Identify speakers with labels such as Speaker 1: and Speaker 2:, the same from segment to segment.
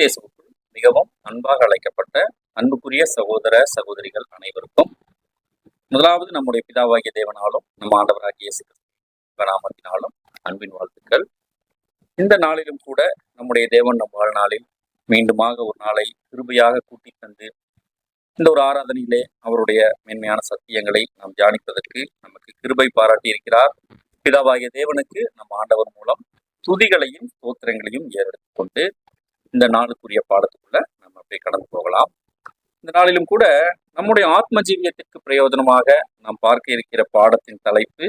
Speaker 1: கிறிஸ்தேசுக்குள் மிகவும் அன்பாக அழைக்கப்பட்ட அன்புக்குரிய சகோதர சகோதரிகள் அனைவருக்கும் முதலாவது நம்முடைய பிதாவாகிய தேவனாலும் நம்ம ஆண்டவராகிய இயேசு கிறிஸ்துவின் நாமத்தினாலும் அன்பின் வாழ்த்துக்கள். இந்த நாளிலும் கூட நம்முடைய தேவன் நம் வாழ்நாளில் மீண்டுமாக ஒரு நாளை கிருபையாக கூட்டி தந்து இந்த ஒரு ஆராதனையிலே அவருடைய மேன்மையான சத்தியங்களை நாம் தியானிப்பதற்கு நமக்கு கிருபை பாராட்டி இருக்கிறார். பிதாவாகிய தேவனுக்கு நம் ஆண்டவர் மூலம் துதிகளையும் ஸ்தோத்திரங்களையும் ஏறெடுத்துக் கொண்டு இந்த நாளுக்குரிய பாடத்துக்குள்ள நம்ம அப்படியே கடந்து போகலாம். இந்த நாளிலும் கூட நம்முடைய ஆத்ம ஜீவியத்திற்கு பிரயோஜனமாக நாம் பார்க்க இருக்கிற பாடத்தின் தலைப்பு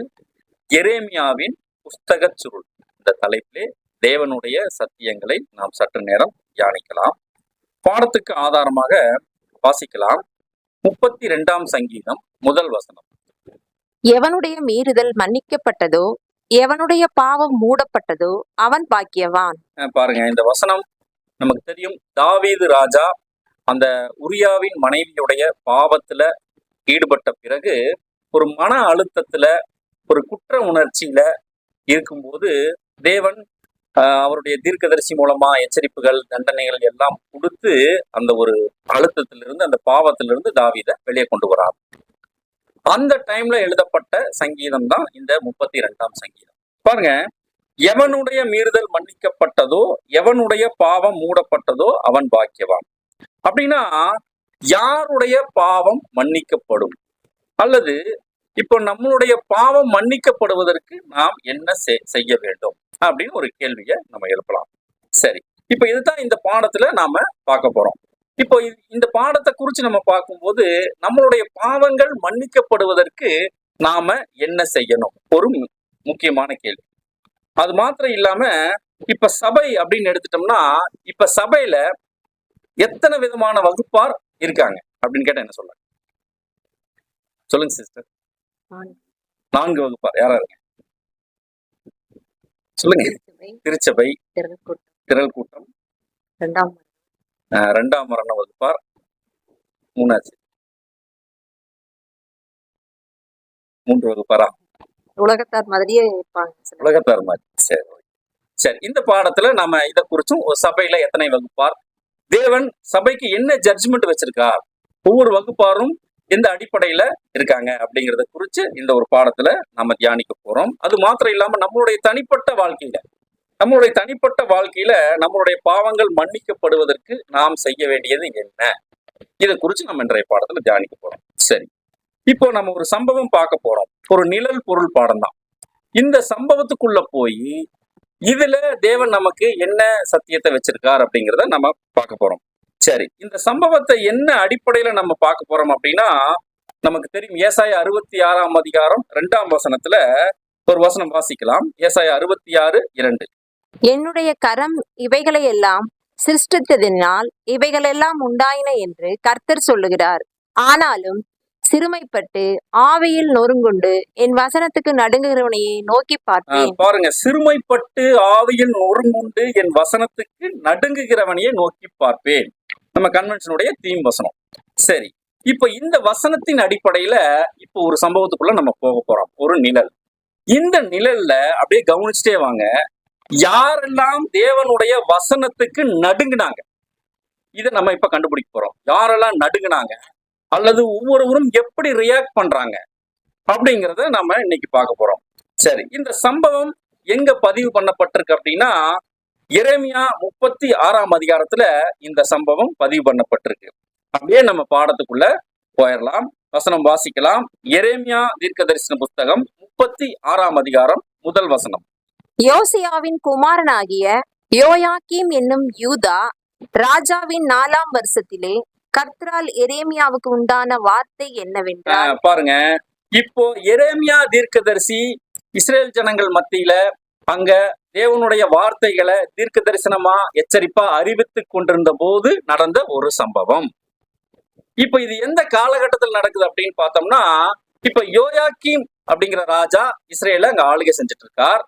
Speaker 1: எரேமியாவின் புஸ்தக சுருள். இந்த தலைப்பிலே தேவனுடைய சத்தியங்களை நாம் சற்று நேரம் தியானிக்கலாம். பாடத்துக்கு ஆதாரமாக வாசிக்கலாம். 32ஆம் சங்கீதம் முதல் வசனம்.
Speaker 2: எவனுடைய மீறுதல் மன்னிக்கப்பட்டதோ, எவனுடைய பாவம் மூடப்பட்டதோ அவன் பாக்கியவான்.
Speaker 1: பாருங்க, இந்த வசனம் நமக்கு தெரியும். தாவீது ராஜா அந்த உரியாவின் மனைவியுடைய பாவத்துல ஈடுபட்ட பிறகு ஒரு மன அழுத்தத்துல, ஒரு குற்ற உணர்ச்சியில இருக்கும்போது தேவன் அவருடைய தீர்க்கதரிசி மூலமா எச்சரிப்புகள், தண்டனைகள் எல்லாம் கொடுத்து அந்த ஒரு அழுத்தத்திலிருந்து, அந்த பாவத்திலிருந்து தாவீதை வெளியே கொண்டு வரார். அந்த டைம்ல எழுதப்பட்ட சங்கீதம் தான் இந்த 32ஆம் சங்கீதம். பாருங்க, எவனுடைய மீறுதல் மன்னிக்கப்பட்டதோ, எவனுடைய பாவம் மூடப்பட்டதோ அவன் பாக்கியவான். அப்படின்னா யாருடைய பாவம் மன்னிக்கப்படும், அல்லது இப்போ நம்மளுடைய பாவம் மன்னிக்கப்படுவதற்கு நாம் என்ன செய்ய வேண்டும் அப்படின்னு ஒரு கேள்வியை நம்ம எழுப்பலாம். சரி, இப்போ இதுதான் இந்த பாடத்துல நாம பார்க்க போறோம். இப்போ இந்த பாடத்தை குறித்து நம்ம பார்க்கும்போது நம்மளுடைய பாவங்கள் மன்னிக்கப்படுவதற்கு நாம என்ன செய்யணும், ஒரு முக்கியமான கேள்வி. அது மாத்திரம் இல்லாம இப்ப சபை அப்படின்னு எடுத்துட்டோம்னா, இப்ப சபையில எத்தனை விதமான வகுப்பார் இருக்காங்க அப்படின்னு கேட்டா என்ன சொல்ல சொல்லுங்க சிஸ்டர்? 4 வகுப்பார். யாரா இருங்க சொல்லுங்க. திருச்சபை, திரள் கூட்டம், 2ஆம் மரண வகுப்பார், 3 வகுப்பாரா?
Speaker 2: உலகத்தார் மாதிரியே இருப்பாங்க.
Speaker 1: உலகத்தார் மாதிரி. சரி சரி, இந்த பாடத்துல நம்ம இதை குறிச்சும் சபையில எத்தனை வகுப்பார், தேவன் சபைக்கு என்ன ஜட்ஜ்மெண்ட் வச்சிருக்கார், ஒவ்வொரு வகுப்பாரும் எந்த அடிப்படையில இருக்காங்க அப்படிங்கிறத குறிச்சு இந்த ஒரு பாடத்துல நம்ம தியானிக்க போறோம். அது மாத்திரம் இல்லாம நம்மளுடைய தனிப்பட்ட வாழ்க்கையில நம்மளுடைய பாவங்கள் மன்னிக்கப்படுவதற்கு நாம் செய்ய வேண்டியது என்ன, இதை குறிச்சு நம்ம இன்றைய பாடத்துல தியானிக்க போறோம். சரி, இப்போ நம்ம ஒரு சம்பவம் பார்க்க போறோம். ஒரு நிழல் பொருள் பாடம் தான். இந்த சம்பவத்துக்குள்ள போய் இதுல தேவன் நமக்கு என்ன சத்தியத்தை வச்சிருக்கார் அப்படிங்கிறத நம்ம பார்க்க போறோம். சரி, இந்த சம்பவத்தை என்ன அடிப்படையில நம்ம பார்க்க போறோம் அப்படின்னா, நமக்கு தெரியும் ஏசாயா 66ஆம் அதிகாரம் 2ஆம் வசனத்துல ஒரு வசனம் வாசிக்கலாம். ஏசாயா 66:2.
Speaker 2: என்னுடைய கரம் இவைகளை எல்லாம் சிருஷ்டித்ததினால் இவைகளெல்லாம் உண்டாயின என்று கர்த்தர் சொல்லுகிறார். ஆனாலும் சிறுமைப்பட்டு ஆவியில் நொறுங்குண்டு என் வசனத்துக்கு நடுங்குகிறவனையே நோக்கி பார்ப்பேன்.
Speaker 1: பாருங்க, சிறுமைப்பட்டு ஆவியில் நொறுங்குண்டு என் வசனத்துக்கு நடுங்குகிறவனையே நோக்கி பார்ப்பேன். நம்ம கன்வென்ஷனுடைய தீம் வசனம். சரி, இப்ப இந்த வசனத்தின் அடிப்படையில இப்போ ஒரு சம்பவத்துக்குள்ள நம்ம போக போறோம். ஒரு நிழல். இந்த நிழல்ல அப்படியே கவனிச்சுட்டே வாங்க, யாரெல்லாம் தேவனுடைய வசனத்துக்கு நடுங்கினாங்க, இதை நம்ம இப்ப கண்டுபிடிக்க போறோம். யாரெல்லாம் நடுங்கினாங்க, அல்லது ஒவ்வொருவரும் எப்படி ரியாக்ட் பண்றாங்க அப்படிங்கிறத நம்ம இன்னைக்கு பார்க்க போறோம். சரி, இந்த சம்பவம் எங்க பதிவு பண்ணப்பட்டிருக்கு அப்படின்னா, எரேமியா 36ஆம் அதிகாரத்துல இந்த சம்பவம் பதிவு பண்ணப்பட்டிருக்கு. அப்படியே நம்ம பாடத்துக்குள்ள போயிடலாம். வசனம் வாசிக்கலாம். எரேமியா தீர்க்கதரிசன புஸ்தகம் 36ஆம் அதிகாரம் முதல் வசனம்.
Speaker 2: யோசியாவின் குமாரனாகிய யோயாக்கீம் என்னும் யூதா ராஜாவின் 4ஆம் வருஷத்திலே கர்த்தரால் எரேமியாவுக்கு உண்டான வார்த்தை என்னவென்றால்,
Speaker 1: பாருங்க, இப்போ எரேமியா தீர்க்கதரிசி இஸ்ரேல் ஜனங்கள் மத்தியில அங்க தேவனுடைய வார்த்தைகளை தீர்க்க தரிசனமா எச்சரிப்பா அறிவித்து கொண்டிருந்த போது நடந்த ஒரு சம்பவம். இப்ப இது எந்த காலகட்டத்தில் நடக்குது அப்படின்னு பார்த்தோம்னா, இப்ப யோயாக்கீம் அப்படிங்கிற ராஜா இஸ்ரேல அங்க ஆளுகை செஞ்சுட்டு இருக்கார்.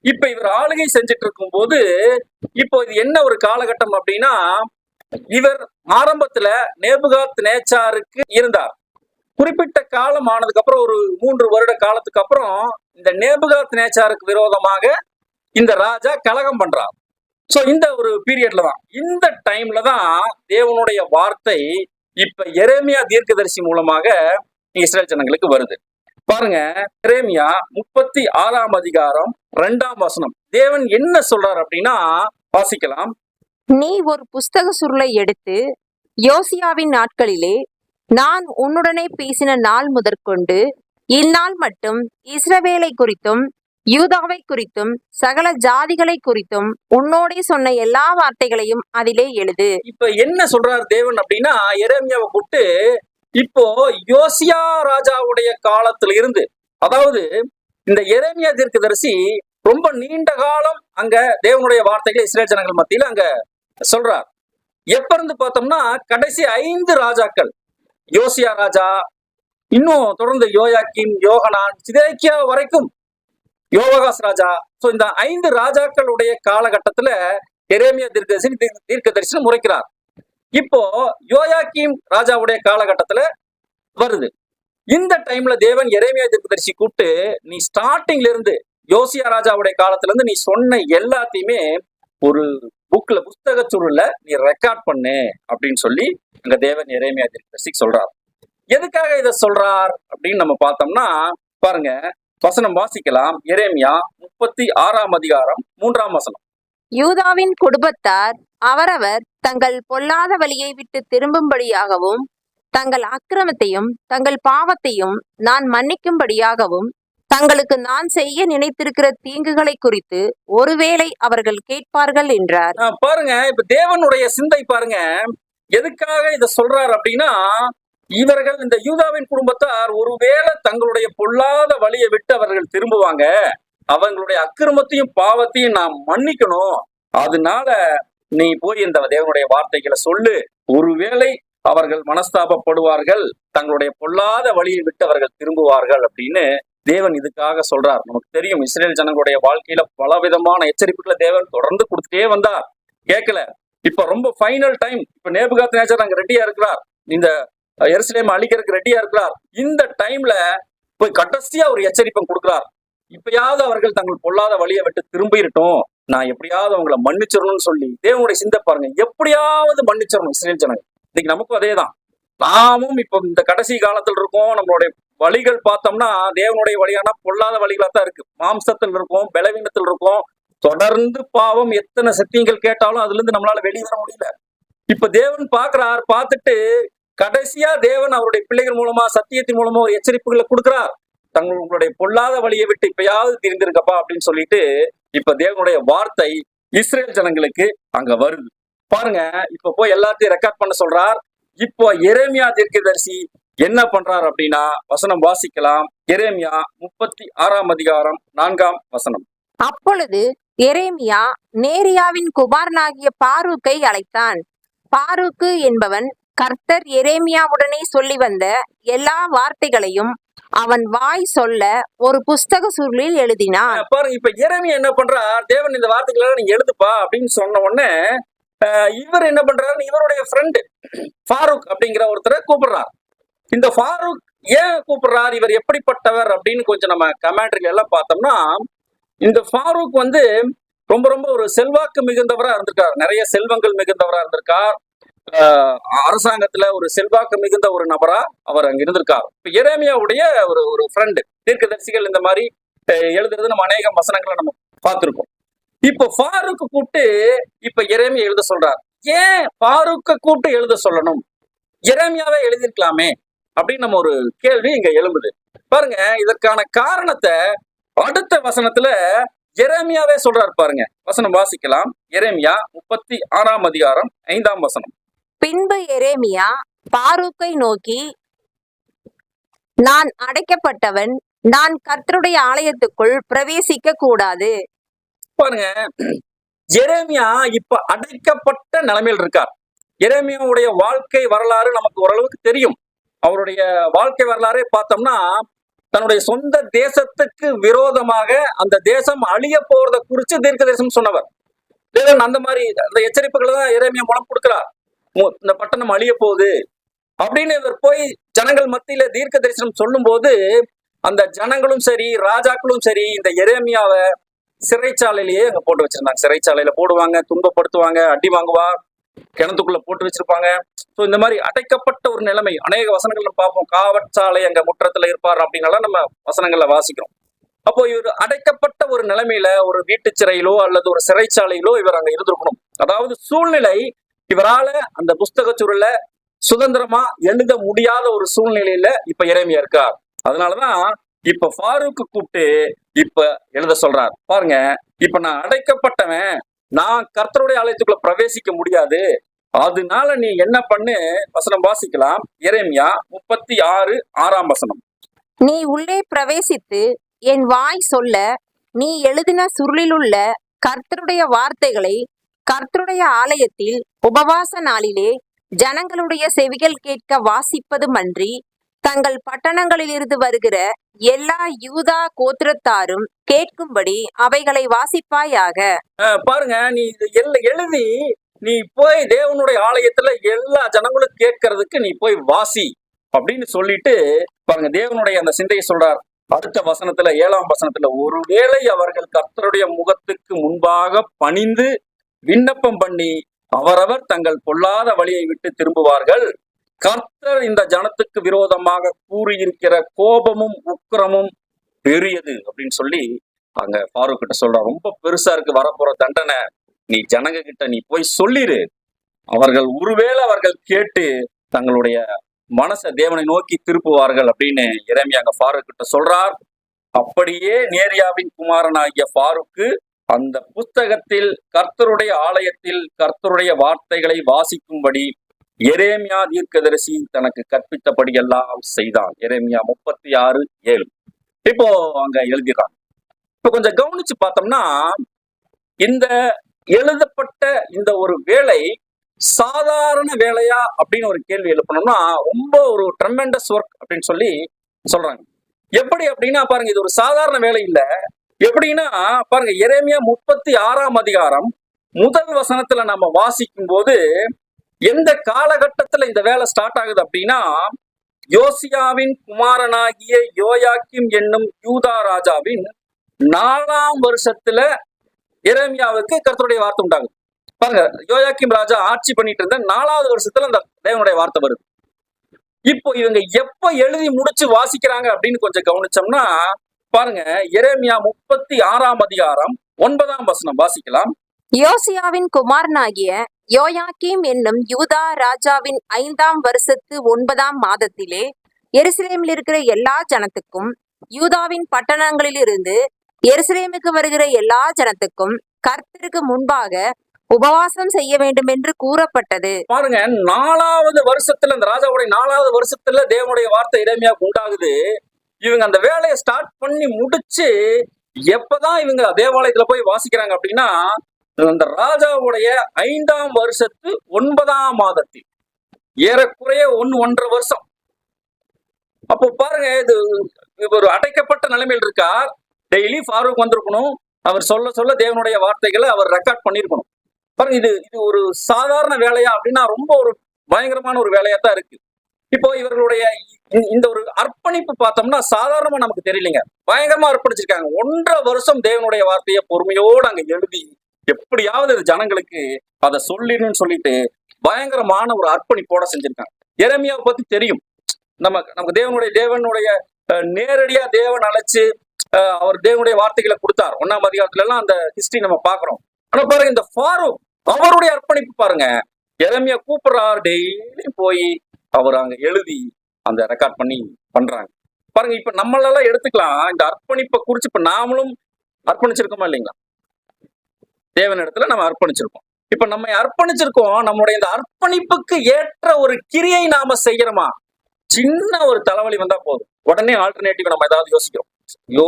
Speaker 1: இப்ப இவர் ஆளுகை செஞ்சுட்டு இருக்கும் போது இப்போ இது என்ன ஒரு காலகட்டம் அப்படின்னா, இவர் ஆரம்பத்துல நேபுகாத் நேச்சாருக்கு இருந்தார். குறிப்பிட்ட காலம் ஆனதுக்கு அப்புறம், ஒரு 3 வருட காலத்துக்கு அப்புறம் இந்த நேபுகாத் நேச்சாருக்கு விரோதமாக இந்த ராஜா கலகம் பண்றார். சோ இந்த ஒரு பீரியட்ல தான், இந்த டைம்ல தான் தேவனுடைய வார்த்தை இப்ப எரேமியா தீர்க்கதரிசி மூலமாக இஸ்ரேல் ஜனங்களுக்கு வருது. பாருங்க, எரேமியா 36ஆம் அதிகாரம் 2ஆம் வசனம். தேவன் என்ன சொல்றார் அப்படின்னா, வாசிக்கலாம்.
Speaker 2: நீ ஒரு புஸ்தக சுருளை எடுத்து யோசியாவின் நாட்களிலே நான் உன்னுடனே பேசின நாள் முதற்கொண்டு இந்நாள் மட்டும் இஸ்ரவேலை குறித்தும் யூதாவை குறித்தும் சகல ஜாதிகளை குறித்தும் உன்னோடே சொன்ன எல்லா வார்த்தைகளையும் அதிலே எழுது.
Speaker 1: இப்ப என்ன சொல்றார் தேவன் அப்படின்னா, எரேமியாவை கூப்பிட்டு இப்போ யோசியா ராஜாவுடைய காலத்துல இருந்து, அதாவது இந்த எரேமியா தீர்க்கதரிசி ரொம்ப நீண்ட காலம் அங்க தேவனுடைய வார்த்தைகளை இஸ்ரேல் ஜனங்கள் மத்தியில அங்க சொல்றார். எப்ப இருந்து பார்த்தோம்னா கடைசி 5 ராஜாக்கள், யோசியா ராஜா, இன்னும் தொடர்ந்து யோயாக்கீம், யோகனான், சிதேக்கியா வரைக்கும் யோவாகாஸ் ராஜா. சோ இந்த 5 ராஜாக்களுடைய காலகட்டத்துல எரேமியா தீர்க்கதரிசனம் உரைக்கிறார். இப்போ யோயாக்கீம் ராஜாவுடைய காலகட்டத்துல வருது. இந்த டைம்ல தேவன் எரேமியா தீர்க்கதரிசி கூப்பிட்டு, நீ ஸ்டார்டிங்ல இருந்து யோசியா ராஜாவுடைய காலத்துல இருந்து நீ சொன்ன எல்லாத்தையுமே ஒரு புக்ல, புஸ்தக சுருள்ல நீ ரெக்கார்ட் பண்ணு அப்படின்னு சொல்லி அங்க தேவன் எரேமியா தீர்க்கதரிசிக்கு சொல்றார். எதுக்காக இதை சொல்றார் அப்படின்னு நம்ம பார்த்தோம்னா, பாருங்க, வசனம் வாசிக்கலாம். எரேமியா 36ஆம் அதிகாரம் 3ஆம் வசனம்.
Speaker 2: யூதாவின் குடும்பத்தார் அவரவர் தங்கள் பொல்லாத வழியை விட்டு திரும்பும்படியாகவும் தங்கள் அக்கிரமத்தையும் தங்கள் பாவத்தையும் நான் மன்னிக்கும்படியாகவும் தங்களுக்கு நான் செய்ய நினைத்திருக்கிற தீங்குகளை குறித்து ஒருவேளை அவர்கள் கேட்பார்கள் என்றார்.
Speaker 1: பாருங்க, இப்ப தேவனுடைய சிந்தை பாருங்க, எதுக்காக இதை சொல்றார் அப்படின்னா, இவர்கள் இந்த யூதாவின் குடும்பத்தார் ஒருவேளை தங்களுடைய பொல்லாத வழியை விட்டு அவர்கள் திரும்புவாங்க, அவங்களுடைய அக்கிரமத்தையும் பாவத்தையும் நாம் மன்னிக்கணும், அதனால நீ போய் இந்த தேவனுடைய வார்த்தைகளை சொல்லு, ஒருவேளை அவர்கள் மனஸ்தாபப்படுவார்கள், தங்களுடைய பொல்லாத வழியை விட்டு அவர்கள் திரும்புவார்கள் அப்படின்னு தேவன் இதுக்காக சொல்றார். நமக்கு தெரியும், இஸ்ரேல் ஜனங்களுடைய வாழ்க்கையில பல விதமான எச்சரிப்புகளை தேவன் தொடர்ந்து கொடுத்துட்டே வந்தார், கேட்கல. இப்ப ரொம்ப ஃபைனல் டைம், இப்ப நேபுகாத்நேச்சர் அங்க ரெடியா இருக்கிறார், இந்த எருசலேம் அழிக்கிறதுக்கு ரெடியா இருக்கிறார். இந்த டைம்ல போய் கடைசியா ஒரு எச்சரிப்பை கொடுக்கிறார். இப்பயாவது அவர்கள் தங்கள் பொல்லாத வழியை விட்டு திரும்பிடட்டும், நான் எப்படியாவது அவங்களை மன்னிச்சிடணும்னு சொல்லி தேவனுடைய சிந்தை பாருங்க, எப்படியாவது மன்னிச்சிடணும் இஸ்ரேல் ஜனங்கள். இன்னைக்கு நமக்கும் அதே தான், நாமும் இப்போ இந்த கடைசி காலத்தில் இருக்கோம். நம்மளுடைய வழிகள் பார்த்தோம்னா தேவனுடைய வழியானா பொல்லாத வழிகளா தான் இருக்கு. மாம்சத்தில் இருக்கும், பலவீனத்தில் இருக்கும், தொடர்ந்து பாவம், எத்தனை சத்தியங்கள் கேட்டாலும் அதுல இருந்து நம்மளால வெளியே வர முடியல. இப்ப தேவன் பாக்குறார், பார்த்துட்டு கடைசியா தேவன் அவருடைய பிள்ளைகள் மூலமா, சத்தியத்தின் மூலமா ஒரு எச்சரிப்புகளை கொடுக்கிறார். தங்களுடைய பொல்லாத வழியை விட்டு இப்பயாவது தெரிந்திருக்கப்பா அப்படின்னு சொல்லிட்டு இப்ப தேவனுடைய வார்த்தை இஸ்ரேல் ஜனங்களுக்கு அங்க வருது. பாருங்க, இப்ப போய் எல்லாத்தையும் ரெக்கார்ட் பண்ண சொல்றார். இப்போ எரேமியா தீர்க்கதரிசி என்ன பண்றார் அப்படின்னா, வசனம் வாசிக்கலாம். எரேமியா 36ஆம் அதிகாரம் 4ஆம் வசனம்.
Speaker 2: அப்பொழுது எரேமியா நேரியாவின் குமாரனாகிய பாரூக்கை அழைத்தான். பாரூக்கு என்பவன் கர்த்தர் எரேமியாவுடனே சொல்லி வந்த எல்லா வார்த்தைகளையும் அவன் வாய் சொல்ல ஒரு புஸ்தக சுருளில் எழுதினான்.
Speaker 1: பாருங்க, இப்ப எரேமியா என்ன பண்றார், தேவன் இந்த வார்த்தைகளை நீ எழுதுப்பா அப்படின்னு சொன்ன உடனே இவர் என்ன பண்றாரு, இவருடைய ஃப்ரெண்டு ஃபாரூக் அப்படிங்கிற ஒருத்தரை கூப்பிடுறார். இந்த ஃபாரூக் ஏன் கூப்பிடுறார், இவர் எப்படிப்பட்டவர் அப்படின்னு கொஞ்சம் நம்ம கமெண்ட்ரிகள் எல்லாம் பார்த்தோம்னா, இந்த ஃபாரூக் வந்து ரொம்ப ரொம்ப ஒரு செல்வாக்கு மிகுந்தவரா இருந்திருக்கார், நிறைய செல்வங்கள் மிகுந்தவரா இருந்திருக்கார், அரசாங்கத்துல ஒரு செல்வாக்கு மிகுந்த ஒரு நபரா அவர் அங்க இருந்திருக்கார். இப்ப எரேமியாவுடைய ஒரு ஃப்ரெண்டு. தீர்க்கதரிசிகள் இந்த மாதிரி எழுதுறது நம்ம அநேக வசனங்களை நம்ம பார்த்திருக்கோம். இப்ப ஃபாரூக் கூப்பிட்டு இப்ப எரேமியா எழுத சொல்றார். ஏன் ஃபாரூக்க கூப்பிட்டு எழுத சொல்லணும், எரேமியாவே எழுதிருக்கலாமே அப்படின்னு நம்ம ஒரு கேள்வி இங்க எழும்புது. பாருங்க, இதற்கான காரணத்தை அடுத்த வசனத்துல எரேமியாவே சொல்றாரு. பாருங்க, வசனம் வாசிக்கலாம். எரேமியா 36ஆம் அதிகாரம் 5ஆம் வசனம்.
Speaker 2: பின்பு எரேமியா பாரூக்கை நோக்கி, நான் அடைக்கப்பட்டவன், நான் கர்த்தருடைய ஆலயத்துக்குள் பிரவேசிக்க கூடாது.
Speaker 1: பாருங்க, எரேமியா இப்ப அடைக்கப்பட்ட நிலைமையில் இருக்கார். எரேமியாவுடைய வாழ்க்கை வரலாறு நமக்கு ஓரளவுக்கு தெரியும். அவருடைய வாழ்க்கை வரலாறே பார்த்தோம்னா, தன்னுடைய சொந்த தேசத்துக்கு விரோதமாக அந்த தேசம் அழிய போறதை குறித்து தீர்க்க தரிசனம் சொன்னவர். தேவன் அந்த மாதிரி அந்த எச்சரிப்புகளை தான் எரேமியா மூலம் கொடுக்கிறார். இந்த பட்டணம் அழிய போகுது அப்படின்னு இவர் போய் ஜனங்கள் மத்தியில தீர்க்க தரிசனம் சொல்லும் போது, அந்த ஜனங்களும் சரி ராஜாக்களும் சரி இந்த எரேமியாவை சிறைச்சாலையிலேயே அங்க போட்டு வச்சிருந்தாங்க. சிறைச்சாலையில போடுவாங்க, துன்பப்படுத்துவாங்க, அடி வாங்குவா, கிணத்துக்குள்ள போட்டு வச்சிருப்பாங்க. ஸோ இந்த மாதிரி அடைக்கப்பட்ட ஒரு நிலைமை. அநேக வசனங்கள்ல பார்ப்போம், காவற்சாலை அங்க முற்றத்துல இருப்பார் அப்படின்னாலாம் நம்ம வசனங்கள்ல வாசிக்கிறோம். அப்போ இவர் அடைக்கப்பட்ட ஒரு நிலைமையில ஒரு வீட்டு சிறையிலோ அல்லது ஒரு சிறைச்சாலையிலோ இவர் அங்க இருந்திருக்கணும். அதாவது சூழ்நிலை இவரால அந்த புஸ்தக சுருள சுதந்திரமா எழுத முடியாத ஒரு சூழ்நிலையில இப்ப எரேமியா இருக்கார். அதனாலதான் இப்ப ஃபாரூக்கு கூப்பிட்டு இப்ப எழுத சொல்றார். பாருங்க, இப்ப நான் அடைக்கப்பட்டவன், நான் கர்த்தருடைய ஆலயத்துக்குள்ள பிரவேசிக்க முடியாது. அதனால நீ என்ன பண்ணு, வசனம் வாசிக்கலாம். எரேமியா 36:6 வசனம்.
Speaker 2: நீ உள்ளே பிரவேசித்து என் வாய் சொல்ல நீ எழுதின சுருளிலுள்ள கர்த்தருடைய வார்த்தைகளை கர்த்தருடைய ஆலயத்தில் உபவாச நாளிலே ஜனங்களுடைய செவிகள் கேட்க வாசிப்பதுமன்றி தங்கள் பட்டணங்களிலிருந்து வருகிற எல்லா யூதா கோத்திரத்தாரும் கேட்கும்படி அவைகளை வாசிப்பாயாக.
Speaker 1: பாருங்க, நீ இது எழுதி நீ போய் தேவனுடைய ஆலயத்துல எல்லா ஜனங்களும் கேட்கறதுக்கு நீ போய் வாசி அப்படின்னு சொல்லிட்டு பாருங்க, தேவனுடைய அந்த சிந்தையை சொல்றார். அடுத்த வசனத்துல 7ஆம் வசனத்துல, ஒருவேளை அவர்கள் கர்த்தருடைய முகத்துக்கு முன்பாக பணிந்து விண்ணப்பம் பண்ணி அவரவர் தங்கள் பொல்லாத வழியை விட்டு திரும்புவார்கள், கர்த்தர் இந்த ஜனத்துக்கு விரோதமாக கூறியிருக்கிற கோபமும் உக்கிரமும் பெரியது அப்படின்னு சொல்லி அங்க ஃபாரூக் கிட்ட சொல்றார். ரொம்ப பெருசா இருக்கு வரப்போற தண்டனை, நீ ஜனங்க கிட்ட நீ போய் சொல்லிரு. அவர்கள் ஒருவேளை அவர்கள் கேட்டு தங்களுடைய மனசை தேவனை நோக்கி திருப்புவார்கள் அப்படின்னு எரேமியா அங்க ஃபாரூக் கிட்ட சொல்றார். அப்படியே நேரியாவின் குமாரனாகிய ஃபாரூக்கு அந்த புஸ்தகத்தில் கர்த்தருடைய ஆலயத்தில் கர்த்தருடைய வார்த்தைகளை வாசிக்கும்படி எரேமியா தீர்க்கதரிசி தனக்கு கற்பித்தபடி எல்லாம் செய்தான். எரேமியா 36:7. இப்போ அங்க எழுதிடுறாங்க. இப்போ கொஞ்சம் கவனிச்சு பார்த்தோம்னா, இந்த எழுதப்பட்ட இந்த ஒரு வேலை சாதாரண வேலையா அப்படின்னு ஒரு கேள்வி எழுப்பணும்னா ரொம்ப ஒரு ட்ரெமெண்டஸ் ஒர்க் அப்படின்னு சொல்லி சொல்றாங்க. எப்படி அப்படின்னா பாருங்க, இது ஒரு சாதாரண வேலை இல்ல. எப்படின்னா பாருங்க, எரேமியா 36ஆம் அதிகாரம் முதல் வசனத்துல நம்ம வாசிக்கும் போது எந்த காலகட்டத்துல இந்த வேலை ஸ்டார்ட் ஆகுது அப்படின்னா, யோசியாவின் குமாரனாகிய யோயாக்கிம் என்னும் யூதா ராஜாவின் 4ஆம் வருஷத்துல எரேமியாவுக்கு கர்த்தருடைய வார்த்தை உண்டாகுது. பாருங்க, யோயாக்கிம் ராஜா ஆட்சி பண்ணிட்டு இருந்த 4ஆவது வருஷத்துல அந்த தேவனுடைய வார்த்தை வருது. இப்போ இவங்க எப்ப எழுதி முடிச்சு வாசிக்கிறாங்க அப்படின்னு கொஞ்சம் கவனிச்சோம்னா பாருங்க, எரேமியா 36ஆம் அதிகாரம் 9ஆம் வசனம் வாசிக்கலாம்.
Speaker 2: யோசியாவின் குமாரனாகிய யோயாக்கீம் என்னும் யூதா ராஜாவின் 5ஆம் வருஷத்து 9ஆம் மாதத்திலே எருசலேமில் இருக்கிற எல்லா ஜனத்துக்கும் யூதாவின் பட்டணங்களிலிருந்து எருசலேமுக்கு வருகிற எல்லா ஜனத்துக்கும் கர்த்தருக்கு முன்பாக உபவாசம் செய்ய வேண்டும் என்று கூறப்பட்டது.
Speaker 1: பாருங்க, 4ஆவது வருஷத்துல, இந்த ராஜாவுடைய 4ஆவது வருஷத்துல தேவனுடைய வார்த்தை எரேமியாவுக்கு உண்டாகுது. இவங்க அந்த வேலையை ஸ்டார்ட் பண்ணி முடிச்சு எப்பதான் இவங்க தேவாலயத்துல போய் வாசிக்கிறாங்க அப்படின்னா, அந்த ராஜாவுடைய 5ஆம் வருஷத்து 9ஆம் மாதத்தில், ஏறக்குறைய 1-1.5 வருஷம். அப்போ பாருங்க, இது ஒரு அடைக்கப்பட்ட நிலைமையில் இருக்கார். டெய்லி ஃபாரூக் வந்திருக்கணும், அவர் சொல்ல சொல்ல தேவனுடைய வார்த்தைகளை அவர் ரெக்கார்ட் பண்ணியிருக்கணும். பாருங்க, இது ஒரு சாதாரண வேலையா அப்படின்னா ரொம்ப ஒரு பயங்கரமான ஒரு வேலையா தான் இருக்கு. இப்போ இவர்களுடைய இந்த ஒரு அர்ப்பணிப்பு பார்த்தோம்னா சாதாரணமா நமக்கு தெரியலைங்க, பயங்கரமா அர்ப்பணிச்சிருக்காங்க. 1.5 வருஷம் தேவனுடைய வார்த்தையை பொறுமையோடு அங்க எழுதி எப்படியாவது ஜனங்களுக்கு அதை சொல்லிடணும்னு சொல்லிட்டு பயங்கரமான ஒரு அர்ப்பணிப்போட செஞ்சிருக்காங்க. எரேமியாவை பத்தி தெரியும், நமக்கு தேவனுடைய நேரடியா தேவன் அழைச்சு அவர் தேவனுடைய வார்த்தைகளை கொடுத்தார். 1ஆம் அதிகாரத்துல எல்லாம் அந்த ஹிஸ்டரி நம்ம பாக்குறோம். ஆனா பாருங்க, இந்த ஃபாரூக் அவருடைய அர்ப்பணிப்பு பாருங்க, எரேமியா கூப்பிடுறார், டெய்லி போய் அவர் அங்க எழுதி அந்த ரெக்கார்ட் பண்ணி பண்றாங்க. பாருங்க, இப்ப நம்மளெல்லாம் எடுத்துக்கலாம், இந்த அர்ப்பணிப்பை குறிச்சு இப்ப நாமளும் அர்ப்பணிச்சிருக்கோமா இல்லைங்களா? தேவன் இடத்துல நம்ம அர்ப்பணிச்சிருக்கோம். இப்ப நம்ம அர்ப்பணிச்சிருக்கோம், நம்முடைய இந்த அர்ப்பணிப்புக்கு ஏற்ற ஒரு கிரியை நாம செய்யறோமா? சின்ன ஒரு தலைவலி வந்தா போதும், உடனே ஆல்டர்னேட்டிவ் நம்ம ஏதாவது யோசிக்கிறோம். ஐயோ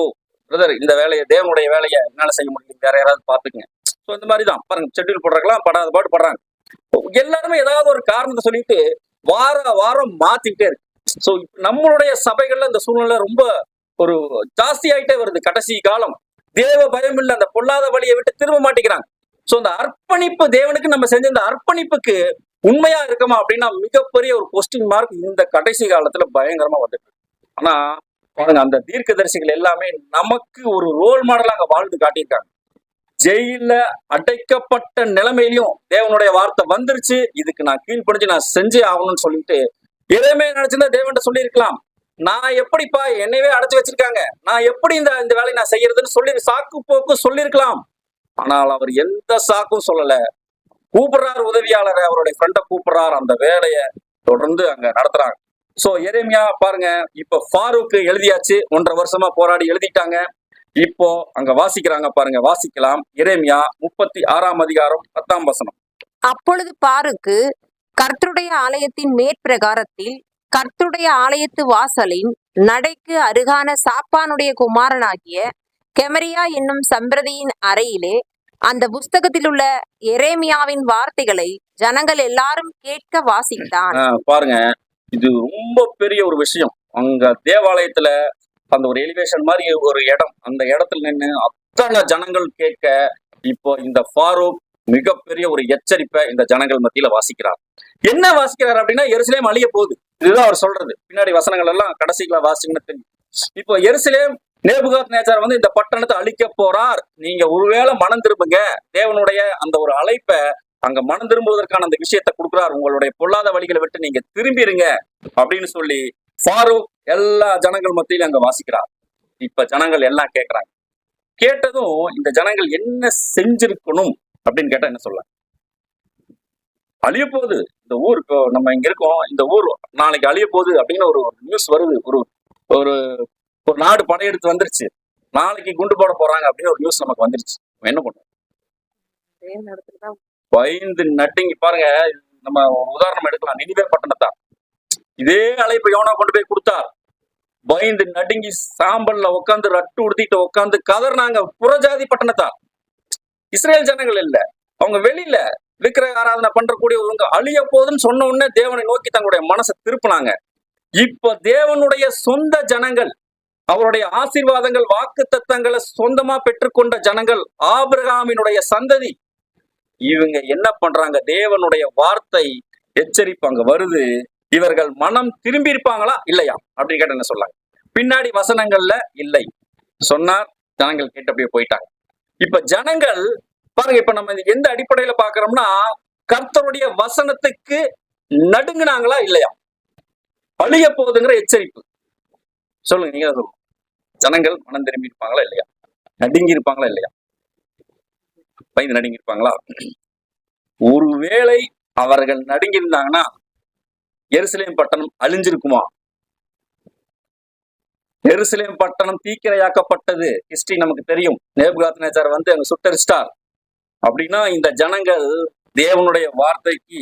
Speaker 1: பிரதர், இந்த வேலையை தேவனுடைய வேலையை என்னால செய்ய முடியும், வேற யாராவது பாத்துக்குங்க. ஸோ இந்த மாதிரிதான் பாருங்க, ஷெட்யூல் போடுறாங்களா, படாத பாடு படுறாங்க. எல்லாருமே ஏதாவது ஒரு காரணத்தை சொல்லிட்டு வாரம் மாத்திக்கிட்டே இருக்கு. ஸோ நம்மளுடைய சபைகள்ல இந்த சூழ்நிலை ரொம்ப ஒரு ஜாஸ்தி ஆயிட்டே வருது. கடைசி காலம் தேவ பயம் இல்லை, அந்த பொல்லாத வழியை விட்டு திரும்ப மாட்டேங்கிறாங்க. ஸோ இந்த அர்ப்பணிப்பு, தேவனுக்கு நம்ம செஞ்ச இந்த அர்ப்பணிப்புக்கு உண்மையா இருக்குமா அப்படின்னா மிகப்பெரிய ஒரு கொஸ்டின் மார்க் இந்த கடைசி காலத்துல பயங்கரமா வந்துட்டு. ஆனா பாருங்க, அந்த தீர்க்கதரிசிகள் எல்லாமே நமக்கு ஒரு ரோல் மாடலா அங்க வாழ்ந்து காட்டியிருக்காங்க. ஜெயில அடைக்கப்பட்ட நிலைமையிலும் தேவனுடைய வார்த்தை வந்துருச்சு, இதுக்கு நான் கீழ்ப்படிஞ்சு நான் செஞ்சே ஆகணும்னு சொல்லிட்டு எரேமியா நினைச்சிருந்தா தேவன்கிட்ட சொல்லியிருக்கலாம். நான் எப்படிப்பா என்னையவே அடைச்சு வச்சிருக்காங்க, நான் எப்படி இந்த வேலையை நான் செய்யறதுன்னு சொல்லி சாக்கு போக்கு சொல்லியிருக்கலாம். ஆனால் அவர் எந்த சாக்கும் சொல்லல. கூப்பிடுறாரு உதவியாளரை, அவருடைய ஃப்ரெண்டை கூப்பிடுறாரு, அந்த வேலையை தொடர்ந்து அங்க நடத்துறாங்க. சோ எரேமியா பாருங்க, இப்ப ஃபாரூக்கு எழுதியாச்சு, 1.5 வருஷமா போராடி எழுதிட்டாங்க. இப்போ அங்க வாசிக்கிறாங்க பாருங்க, வாசிக்கலாம். எரேமியா 36ஆம் அதிகாரம் 10ஆம் வசனம்.
Speaker 2: அப்பொழுது பாருக்கு கர்த்தருடைய ஆலயத்தின் மேற்பிரகாரத்தில் கர்த்தருடைய ஆலயத்து வாசலின் நடைக்கு அருகான சாப்பானுடைய குமாரனாகிய கெமரியா என்னும் சம்பிரதியின் அறையிலே அந்த புஸ்தகத்தில் உள்ள எரேமியாவின் வார்த்தைகளை ஜனங்கள் எல்லாரும் கேட்க வாசித்தான்.
Speaker 1: பாருங்க, இது ரொம்ப பெரிய ஒரு விஷயம். அங்க தேவாலயத்துல அந்த ஒரு எலிவேஷன் மாதிரி ஒரு இடம், அந்த இடத்துல நின்று அத்தனை ஜனங்கள் கேட்க, இப்போ இந்த ஃபாரூக் மிகப்பெரிய ஒரு எச்சரிப்பை இந்த ஜனங்கள் மத்தியில வாசிக்கிறார். என்ன வாசிக்கிறார் அப்படின்னா, எருசலேம் அழிய போகுது, இதுதான் அவர் சொல்றது. பின்னாடி வசனங்கள் எல்லாம் கடைசிகளை வாசிங்கன்னு தெரியும். இப்போ எருசலேம் நேபுகாத்நேச்சார் வந்து இந்த பட்டணத்தை அழிக்க போறார், நீங்க ஒருவேளை மனம் திரும்புங்க, தேவனுடைய அந்த ஒரு அழைப்பை அங்க மனம் திரும்புவதற்கான அந்த விஷயத்தை கொடுக்குறார், உங்களுடைய பொல்லாத வழிகளை விட்டு நீங்க திரும்பிடுங்க அப்படின்னு சொல்லி ஃபாரூக் எல்லா ஜனங்கள் மத்தியில அங்க வாசிக்கிறார். இப்ப ஜனங்கள் எல்லாம் கேட்கறாங்க. கேட்டதும் இந்த ஜனங்கள் என்ன செஞ்சிருக்கணும் அப்படின்னு கேட்டா என்ன சொல்ல, அழிய போகுது இந்த ஊர், இப்போ நம்ம இங்க இருக்கோம், இந்த ஊர் நாளைக்கு அழிய போகுது அப்படின்னு ஒரு நியூஸ் வருது, ஒரு ஒரு ஒரு நாடு படையெடுத்து வந்துருச்சு, நாளைக்கு குண்டு போட போறாங்க அப்படின்னு ஒரு நியூஸ் நமக்கு வந்துருச்சு. என்ன பண்ணுவோம்? பயந்து நட்டிங்கி பாருங்க. நம்ம ஒரு உதாரணம் எடுக்கலாம், நினிவே பட்டணத்தான். இதே அழைப்பு யோனா கொண்டு போய் கொடுத்தார். பயந்து நடுங்கி சாம்பல்ல உட்காந்து ரட்டு உடுத்திட்டு உட்காந்து கதர்னாங்க. புறஜாதி பட்டணத்தான், இஸ்ரேல் ஜனங்கள் இல்ல, அவங்க வெளியில விக்கிரக ஆராதனை பண்றக்கூடியவங்க அழிய போதுன்னு சொன்ன உடனே தேவனை நோக்கி தங்களுடைய மனசை திருப்பினாங்க. இப்ப தேவனுடைய சொந்த ஜனங்கள், அவருடைய ஆசீர்வாதங்கள் வாக்கு தத்தங்களை சொந்தமா பெற்றுக்கொண்ட ஜனங்கள், ஆபிரகாமினுடைய சந்ததி, இவங்க என்ன பண்றாங்க? தேவனுடைய வார்த்தை எச்சரிப்பாங்க வருது, இவர்கள் மனம் திரும்பி இருப்பாங்களா இல்லையா அப்படின்னு கேட்ட என்ன சொல்லாங்க. பின்னாடி வசனங்கள்ல இல்லை சொன்னார், ஜனங்கள் கேட்டு அப்படியே போயிட்டாங்க. இப்ப ஜனங்கள் பாருங்க, இப்ப நம்ம எந்த அடிப்படையில பாக்குறோம்னா, கர்த்தருடைய வசனத்துக்கு நடுங்குனாங்களா இல்லையா, அழிய போகுதுங்கிற எச்சரிப்பு. சொல்லுங்க, நீங்க சொல்லுங்க. ஜனங்கள் மனம் திரும்பி இருப்பாங்களா இல்லையா, நடுங்கி இருப்பாங்களா இல்லையா, பயந்து நடுங்கி இருப்பாங்களா? ஒருவேளை அவர்கள் நடுங்கி இருந்தாங்கன்னா எருசலேம் பட்டணம் அழிஞ்சிருக்குமா? எருசலேம் பட்டணம் தீக்கிரையாக்கப்பட்டது ஹிஸ்டரி நமக்கு தெரியும். நேபுகாத்நேச்சார் வந்து அங்க சுட்டரிச்சிட்டார். அப்படின்னா இந்த ஜனங்கள் தேவனுடைய வார்த்தைக்கு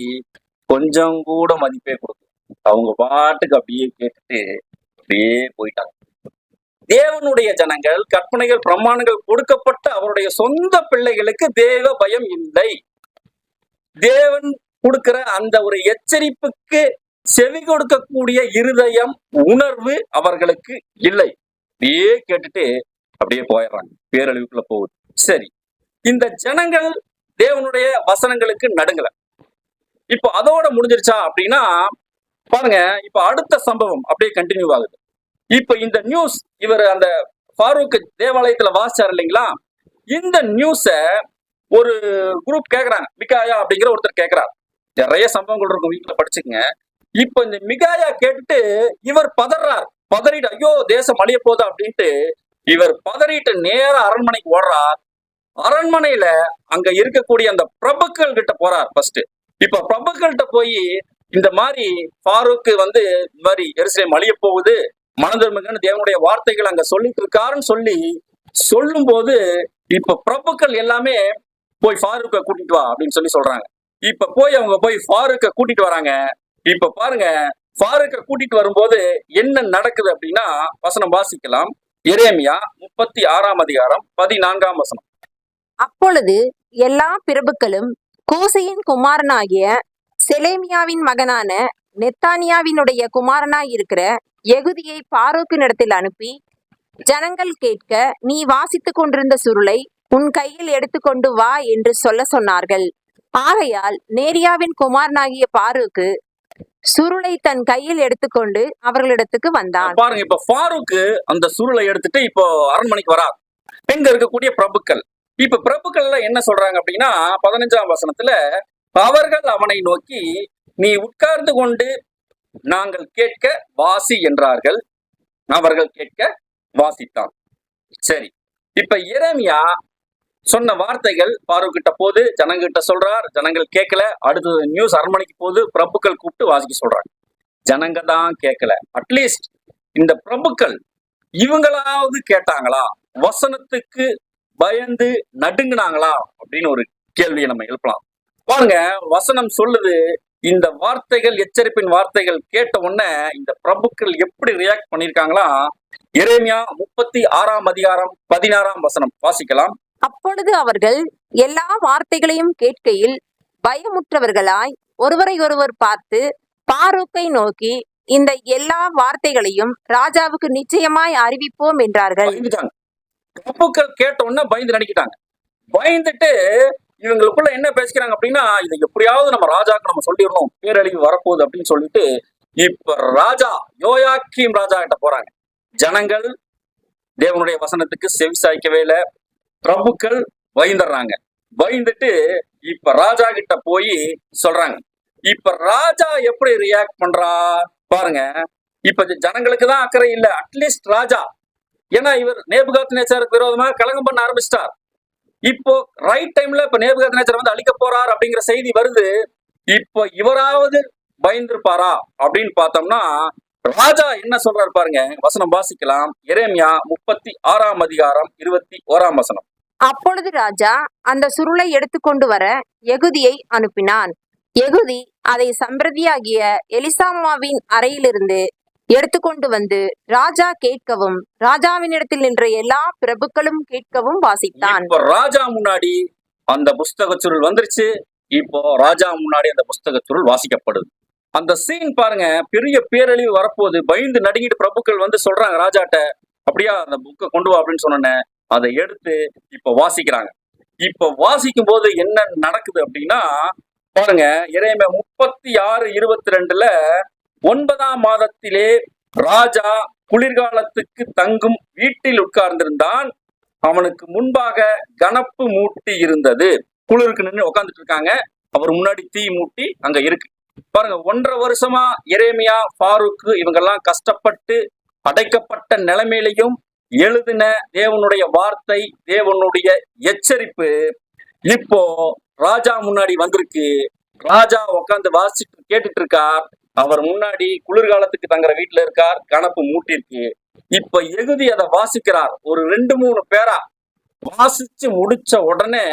Speaker 1: கொஞ்சம் கூட மதிப்பே கொடுக்கும், அவங்க பாட்டுக்கு அப்படியே கேட்டுட்டு அப்படியே போயிட்டாங்க. தேவனுடைய ஜனங்கள் கற்பனைகள் பிரமாணங்கள் கொடுக்கப்பட்ட அவருடைய சொந்த பிள்ளைகளுக்கு தேவ பயம் இல்லை. தேவன் கொடுக்கிற அந்த ஒரு எச்சரிப்புக்கு செவி கொடுக்கக்கூடிய இருதயம் உணர்வு அவர்களுக்கு இல்லை. அப்படியே கேட்டுட்டு அப்படியே போயிடுறாங்க, பேரழிவுக்குள்ள போகுது. சரி, இந்த ஜனங்கள் தேவனுடைய வசனங்களுக்கு நடுங்கல. இப்போ அதோட முடிஞ்சிருச்சா அப்படின்னா பாருங்க, இப்ப அடுத்த சம்பவம் அப்படியே கண்டினியூ ஆகுது. இப்ப இந்த நியூஸ் இவர் அந்த ஃபாரூக் தேவாலயத்துல வாசிச்சார் இல்லைங்களா, இந்த நியூஸ ஒரு குரூப் கேக்குறாங்க. மிகாயா அப்படிங்கிற ஒருத்தர் கேட்கிறார். நிறைய சம்பவங்கள் இருக்கும், வீட்டுல படிச்சுக்கங்க. இப்ப இந்த மிகாயா கேட்டுட்டு இவர் பதறார். பதறிட்டு ஐயோ தேசம் அழிய போதா அப்படின்ட்டு இவர் பதறிட்டு நேரா அரண்மனைக்கு ஓடுறார். அரண்மனையில அங்க இருக்கக்கூடிய அந்த பிரபுக்கள் கிட்ட போறார் ஃபர்ஸ்ட். இப்ப பிரபுக்கள்கிட்ட போய் இந்த மாதிரி ஃபாரூக் வந்து இந்த மாதிரி எருசலேம் அழிய போகுது, மனதிரும்புங்கன்னு தேவனுடைய வார்த்தைகள் அங்க சொல்லிட்டு இருக்காருன்னு சொல்லி சொல்லும் போது, இப்ப பிரபுக்கள் எல்லாமே போய் ஃபாரூக்கை கூட்டிட்டு வா அப்படின்னு சொல்லி சொல்றாங்க. இப்ப போய் அவங்க போய் ஃபாரூக்கை கூட்டிட்டு வராங்க. இப்ப பாருங்க, ஃபாரூக்கை கூட்டிட்டு வரும்போது என்ன நடக்குது அப்படின்னா வசனம் வாசிக்கலாம். எரேமியா 36ஆம் அதிகாரம் 14ஆம் வசனம்.
Speaker 2: அப்பொழுது எல்லா பிரபுக்களும் கூசையின் குமாரனாகிய செலேமியாவின் மகனான நெத்தானியாவினுடைய குமாரனாய் இருக்கிற யெகுதியை பாரூக்கினிடத்தில் அனுப்பி, ஜனங்கள் கேட்க நீ வாசித்துக் கொண்டிருந்த சுருளை உன் கையில் எடுத்துக்கொண்டு வா என்று சொன்னார்கள். ஆகையால் நேரியாவின் குமாரனாகிய பாரூக்கு சுருளை தன் கையில் எடுத்துக்கொண்டு அவர்களிடத்துக்கு வந்தான்.
Speaker 1: பாருங்க, இப்ப ஃபாரூக் அந்த சுருளை எடுத்துட்டு இப்போ அரண்மனைக்கு வரார். எங்க இருக்கக்கூடிய பிரபுக்கள் இப்ப பிரபுக்கள் எல்லாம் என்ன சொல்றாங்க அப்படின்னா 15ஆம் வசனத்துல, அவர்கள் அவனை நோக்கி, நீ உட்கார்ந்து கொண்டு நாங்கள் கேட்க வாசி என்றார்கள். அவர்கள் கேட்க வாசித்தான். சரி, இப்ப எரேமியா சொன்ன வார்த்தைகள் பாரூக் கிட்ட போது, ஜனங்கிட்ட சொல்றார், ஜனங்கள் கேட்கல. அடுத்தது நியூஸ் அரண்மனைக்கு போது, பிரபுக்கள் கூப்பிட்டு வாசிக்க சொல்றாங்க. ஜனங்க தான் கேட்கல. அட்லீஸ்ட் இந்த பிரபுக்கள் இவங்களாவது கேட்டாங்களா? வசனத்துக்கு பயந்து நடுங்கினாங்களா அப்படின்னு ஒரு கேள்வியை நம்ம எழுப்பலாம். பாருங்க, வசனம் சொல்லுது, இந்த வார்த்தைகள், எச்சரிப்பின் வார்த்தைகள் கேட்ட உடனே இந்த பிரபுக்கள் எப்படி ரியாக்ட் பண்ணிருக்காங்களா? எரேமியா 36ஆம் அதிகாரம் 16ஆம் வசனம் வாசிக்கலாம்.
Speaker 2: அப்பொழுது அவர்கள் எல்லா வார்த்தைகளையும் கேட்கையில் பயமுற்றவர்களாய் ஒருவரை ஒருவர் பார்த்து பாரூக்கை நோக்கி, இந்த எல்லா வார்த்தைகளையும் ராஜாவுக்கு நிச்சயமாய் அறிவிப்போம் என்றார்கள்.
Speaker 1: பயந்துட்டாங்க. பிரபுக்கள் கேட்ட உடனே பயந்து நடிக்கிட்டாங்க. பயந்துட்டு இவங்களுக்குள்ள என்ன பேசிக்கிறாங்க அப்படின்னா, இதை எப்படியாவது நம்ம ராஜாக்கு நம்ம சொல்லிடணும், பேரழிவு வரப்போகுது அப்படின்னு சொல்லிட்டு இப்ப ராஜா யோயாக்கீம் ராஜா கிட்ட போறாங்க. ஜனங்கள் தேவனுடைய வசனத்துக்கு செவி சாய்க்கவே இல்லை. பிரபுக்கள் பயந்துடுறாங்க. பயந்துட்டு இப்ப ராஜா கிட்ட போய் சொல்றாங்க. இப்ப ராஜா எப்படி ரியாக்ட் பண்றா பாருங்க. இப்ப ஜனங்களுக்கு தான் அக்கறை இல்லை, அட்லீஸ்ட் ராஜா. ஏன்னா இவர் நேபுகாத்நேச்சாருக்கு விரோதமா கலகம் பண்ண ஆரம்பிச்சிட்டார். இப்போ ரைட் டைம்ல இப்ப நேபுகாத்நேச்சார் வந்து அழிக்க போறார் அப்படிங்கிற செய்தி வருது. இப்போ இவராவது பயந்துருப்பாரா அப்படின்னு பார்த்தோம்னா, ராஜா என்ன சொல்றாரு பாருங்க. வசனம் வாசிக்கலாம். எரேமியா 36ஆம் அதிகாரம் 21ஆம் வசனம்.
Speaker 2: அப்பொழுது ராஜா அந்த சுருளை எடுத்துக்கொண்டு வர யெகூதியை அனுப்பினான். யெகூதி அதை சம்பிரதியாகிய எலிசாமாவின் அறையிலிருந்து எடுத்துக்கொண்டு வந்து ராஜா கேட்கவும் ராஜாவினிடத்தில் நின்ற எல்லா பிரபுக்களும் கேட்கவும் வாசித்தான்.
Speaker 1: இப்போ ராஜா முன்னாடி அந்த புஸ்தக சுருள் வந்துருச்சு. இப்போ ராஜா முன்னாடி அந்த புஸ்தக சுருள் வாசிக்கப்படுது. அந்த சீன் பாருங்க, பெரிய பேரழிவு வரப்போகுது. பயந்து நடுங்கிட்டு பிரபுக்கள் வந்து சொல்றாங்க ராஜாட்ட, அப்படியா அந்த புக்கை கொண்டு வா அப்படின்னு சொன்னேன். அதை எடுத்து இப்ப வாசிக்கிறாங்க. இப்ப வாசிக்கும் போது என்ன நடக்குது அப்படின்னா பாருங்க, எரேமியா 36:22 9ஆம் மாதத்திலே ராஜா குளிர்காலத்துக்கு தங்கும் வீட்டில் உட்கார்ந்திருந்தான். அவனுக்கு முன்பாக கனப்பு மூட்டி இருந்தது. குளிருக்கு நின்று உட்கார்ந்துட்டு இருக்காங்க. அவர் முன்னாடி தீ மூட்டி அங்க இருக்கு. பாருங்க, 1.5 வருஷமா எரேமியா, பாரூக்கு இவங்கெல்லாம் கஷ்டப்பட்டு அடைக்கப்பட்ட நிலைமையிலையும் எழுதின தேவனுடைய வார்த்தை, தேவனுடைய எச்சரிப்பு இப்போ ராஜா முன்னாடி வந்திருக்கு. ராஜா உட்காந்து வாசிட்டு கேட்டுட்டு இருக்கார். அவர் முன்னாடி குளிர்காலத்துக்கு தங்குற வீட்டுல இருக்கார். கணப்பு மூட்டிருக்கு. இப்ப யெகூதி அதை வாசிக்கிறார். ஒரு 2-3 பேரா வாசிச்சு முடிச்ச உடனே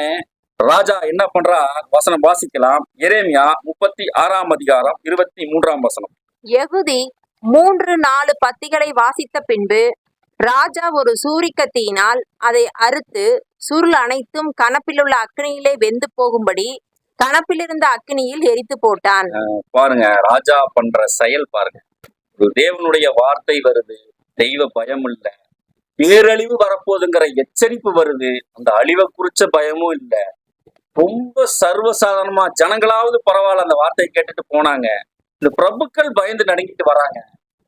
Speaker 1: ராஜா என்ன பண்றார்? வசனம் வாசிக்கலாம். எரேமியா 36ஆம் அதிகாரம் 23ஆம் வசனம்.
Speaker 2: யெகூதி 3-4 பத்திகளை வாசித்த பின்பு ராஜா ஒரு சூரிக்கத்தியினால் அதை அறுத்து சுருள் அனைத்தும் கணப்பிலுள்ள அக்கினியிலே வெந்து போகும்படி கணப்பிலிருந்த அக்கினியில் எரித்து போட்டான்.
Speaker 1: பாருங்க, ராஜா பண்ற செயல் பாருங்க. ஒரு தேவனுடைய வார்த்தை வருது, தெய்வ பயம் இல்ல, பேரழிவு வரப்போகுதுங்கிற எச்சரிப்பு வருது, அந்த அழிவை குறிச்ச பயமும் இல்ல. ரொம்ப சர்வசாதாரணமா ஜனங்களாவது பரவாயில்ல அந்த வார்த்தையை கேட்டுட்டு போனாங்க. இந்த பிரபுக்கள் பயந்து நடுங்கிட்டு வராங்க.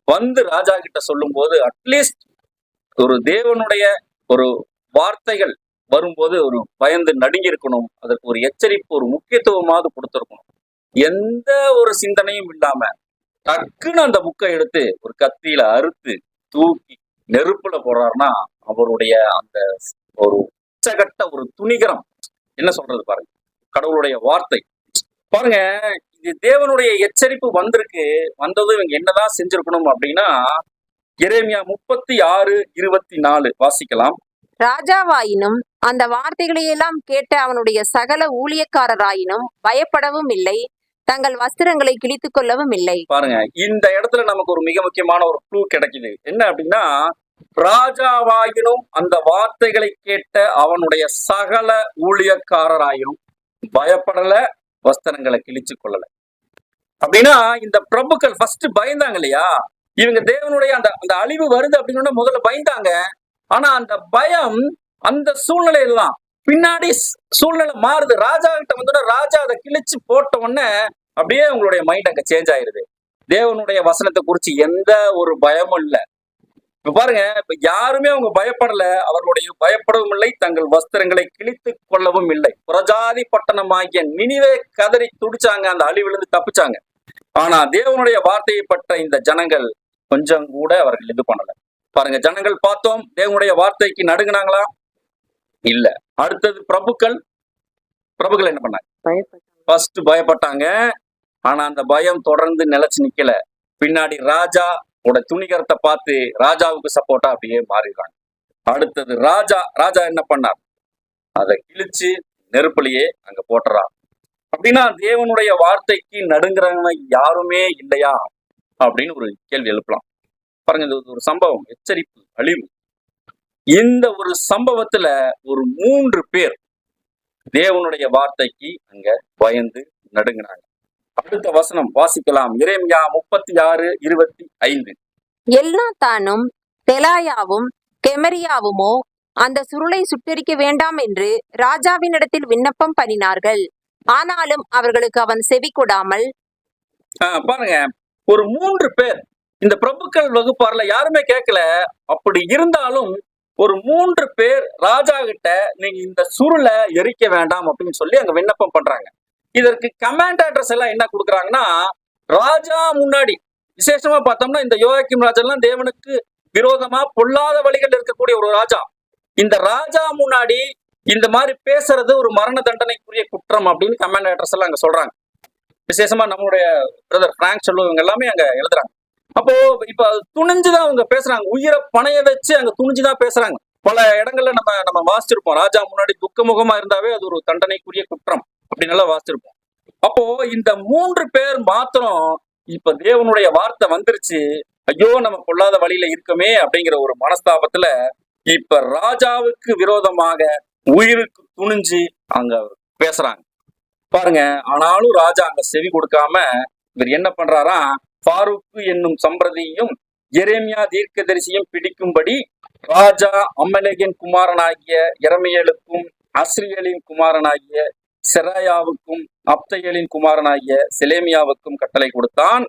Speaker 1: வந்து ராஜா கிட்ட சொல்லும் போது அட்லீஸ்ட் ஒரு தேவனுடைய ஒரு வார்த்தைகள் வரும்போது ஒரு பயந்து நடுங்கி இருக்கணும். அதற்கு ஒரு எச்சரிப்பு, ஒரு முக்கியத்துவமாவது கொடுத்திருக்கணும். எந்த ஒரு சிந்தனையும் இல்லாம டக்குன்னு அந்த புக்கை எடுத்து ஒரு கத்தியில அறுத்து தூக்கி நெருப்புல போடுறாருன்னா அவருடைய அந்த ஒரு உச்சகட்ட ஒரு துணிகரம் என்ன சொல்றது பாருங்க. கடவுளுடைய வார்த்தை பாருங்க. இது தேவனுடைய எச்சரிப்பு வந்திருக்கு. வந்ததும் இவங்க என்னதான் செஞ்சிருக்கணும் அப்படின்னா, எரேமியா 36:24 வாசிக்கலாம்.
Speaker 2: ராஜாவாயினும் அந்த வார்த்தைகளையெல்லாம் கேட்ட அவனுடைய சகல ஊழியக்காரராயினும் பயப்படவும் இல்லை, தங்கள் வஸ்திரங்களை கிழித்துக் கொள்ளவும் இல்லை.
Speaker 1: பாருங்க, இந்த இடத்துல நமக்கு ஒரு மிக முக்கியமான ஒரு க்ளூ கிடைக்குது. என்ன அப்படின்னா, ராஜாவாயினும் அந்த வார்த்தைகளை கேட்ட அவனுடைய சகல ஊழியக்காரராயினும் பயப்படல, வஸ்திரங்களை கிழிச்சு கொள்ளல. அப்படின்னா இந்த பிரபுக்கள் ஃபர்ஸ்ட் பயந்தாங்க இல்லையா? இவங்க தேவனுடைய அந்த அந்த அழிவு வருது அப்படின்னு முதல்ல பயந்தாங்க. ஆனா அந்த பயம் அந்த சூழ்நிலையில தான். பின்னாடி சூழ்நிலை மாறுது. ராஜா கிட்ட வந்து ராஜா அதை கிழிச்சு போட்ட உடனே அப்படியே உங்களுடைய மைண்ட் அங்க சேஞ்ச் ஆயிருது. தேவனுடைய வசனத்தை குறிச்சு எந்த ஒரு பயமும் இல்லை. இப்ப பாருங்க, இப்ப யாருமே அவங்க பயப்படல. அவர்களுடைய பயப்படவும் இல்லை, தங்கள் வஸ்திரங்களை கிழித்துக் கொள்ளவும் இல்லை. புறஜாதி பட்டணமாகிய நினிவே கதறி துடிச்சாங்க, அந்த அழிவிலிருந்து தப்பிச்சாங்க. ஆனா தேவனுடைய வார்த்தையை பற்ற இந்த ஜனங்கள் கொஞ்சம் கூட அவர்கள் இது பண்ணல. பாருங்க, ஜனங்கள் பார்த்தோம், தேவனுடைய வார்த்தைக்கு நடுங்கினாங்களா? இல்ல. அடுத்தது பிரபுக்கள் என்ன பண்ணாங்க? ஃபர்ஸ்ட் பயப்பட்டாங்க. ஆனா அந்த பயம் தொடர்ந்து நிலைச்சு நிக்கல. பின்னாடி ராஜா துணிகரத்தை பார்த்து ராஜாவுக்கு சப்போர்ட்டா அப்படியே மாறிடுறாங்க. அடுத்தது ராஜா என்ன பண்ணார்? அதை கிழிச்சு நெருப்புலயே அங்க போட்டுறார். அப்படின்னா தேவனுடைய வார்த்தைக்கு நடுங்கிறவங்க யாருமே இல்லையா அப்படின்னு ஒரு கேள்வி எழுப்பலாம். பாருங்க, இது ஒரு சம்பவம், எச்சரிப்பு, அழிவு. இந்த ஒரு சம்பவத்துல ஒரு 3 பேர் தேவனுடைய வார்த்தைக்கு அங்க பயந்து நடுங்கினாங்க. அடுத்த வசனம் வாசிக்கலாம். எரேமியா 36:25.
Speaker 2: எல்நாத்தானும் தெலாயாவும் கெமரியாவுமோ அந்த சுருளை சுட்டெரிக்க வேண்டாம் என்று ராஜாவினிடத்தில் விண்ணப்பம் பண்ணினார்கள். ஆனாலும் அவர்களுக்கு அவன் செவி கொடாமல்.
Speaker 1: பாருங்க, ஒரு 3 பேர் இந்த பிரபுக்கள் வகுப்பார்ல யாருமே கேட்கல. அப்படி இருந்தாலும் ஒரு 3 பேர் ராஜா கிட்ட நீங்க இந்த சுருளை எரிக்க வேண்டாம் அப்படின்னு சொல்லி அங்க விண்ணப்பம் பண்றாங்க. இதற்கு கமாண்ட் அட்ரஸ் எல்லாம் என்ன கொடுக்குறாங்கன்னா, ராஜா முன்னாடி விசேஷமா பார்த்தோம்னா இந்த யோயாக்கீம் ராஜா எல்லாம் தேவனுக்கு விரோதமா பொல்லாத வழிகள் இருக்கக்கூடிய ஒரு ராஜா. இந்த ராஜா முன்னாடி இந்த மாதிரி பேசுறது ஒரு மரண தண்டனைக்குரிய குற்றம் அப்படின்னு கமாண்ட் அட்ரஸ் எல்லாம் அங்க சொல்றாங்க. விசேஷமா நம்மளுடைய பிரதர் பிராங்க் சொல்லுவவங்க எல்லாமே அங்க எழுதுறாங்க. அப்போ இப்ப துணிஞ்சுதான் அவங்க பேசுறாங்க, உயிரை பணைய வச்சு அங்க துணிஞ்சுதான் பேசுறாங்க. பல இடங்கள்ல நம்ம வாசிச்சிருப்போம், ராஜா முன்னாடி துக்கமுகமா இருந்தாவே அது ஒரு தண்டனைக்குரிய குற்றம் அப்படின்னு எல்லாம் வாசிச்சிருப்போம். அப்போ இந்த 3 பேர் மாத்திரம் இப்ப தேவனுடைய வார்த்தை வந்துருச்சு, ஐயோ நம்ம கொள்ளாத வழியில இருக்கமே அப்படிங்கிற ஒரு மனஸ்தாபத்துல இப்ப ராஜாவுக்கு விரோதமாக உயிருக்கு துணிஞ்சு அங்க பேசுறாங்க. பாருங்க, ஆனாலும் ராஜா அங்க செவி கொடுக்காம இவர் என்ன பண்றாரா, பாரூக்கு என்னும் சம்பிரதியும் எரேமியா தீர்க்கதரிசியும் பிடிக்கும்படி ராஜா அமலேகின் குமாரனாகிய எரமியேலுக்கும் அஸ்ரியலின் குமாரனாகிய செராயாவுக்கும் அப்தையலின் குமாரனாகிய செலேமியாவுக்கும் கட்டளை கொடுத்தான்.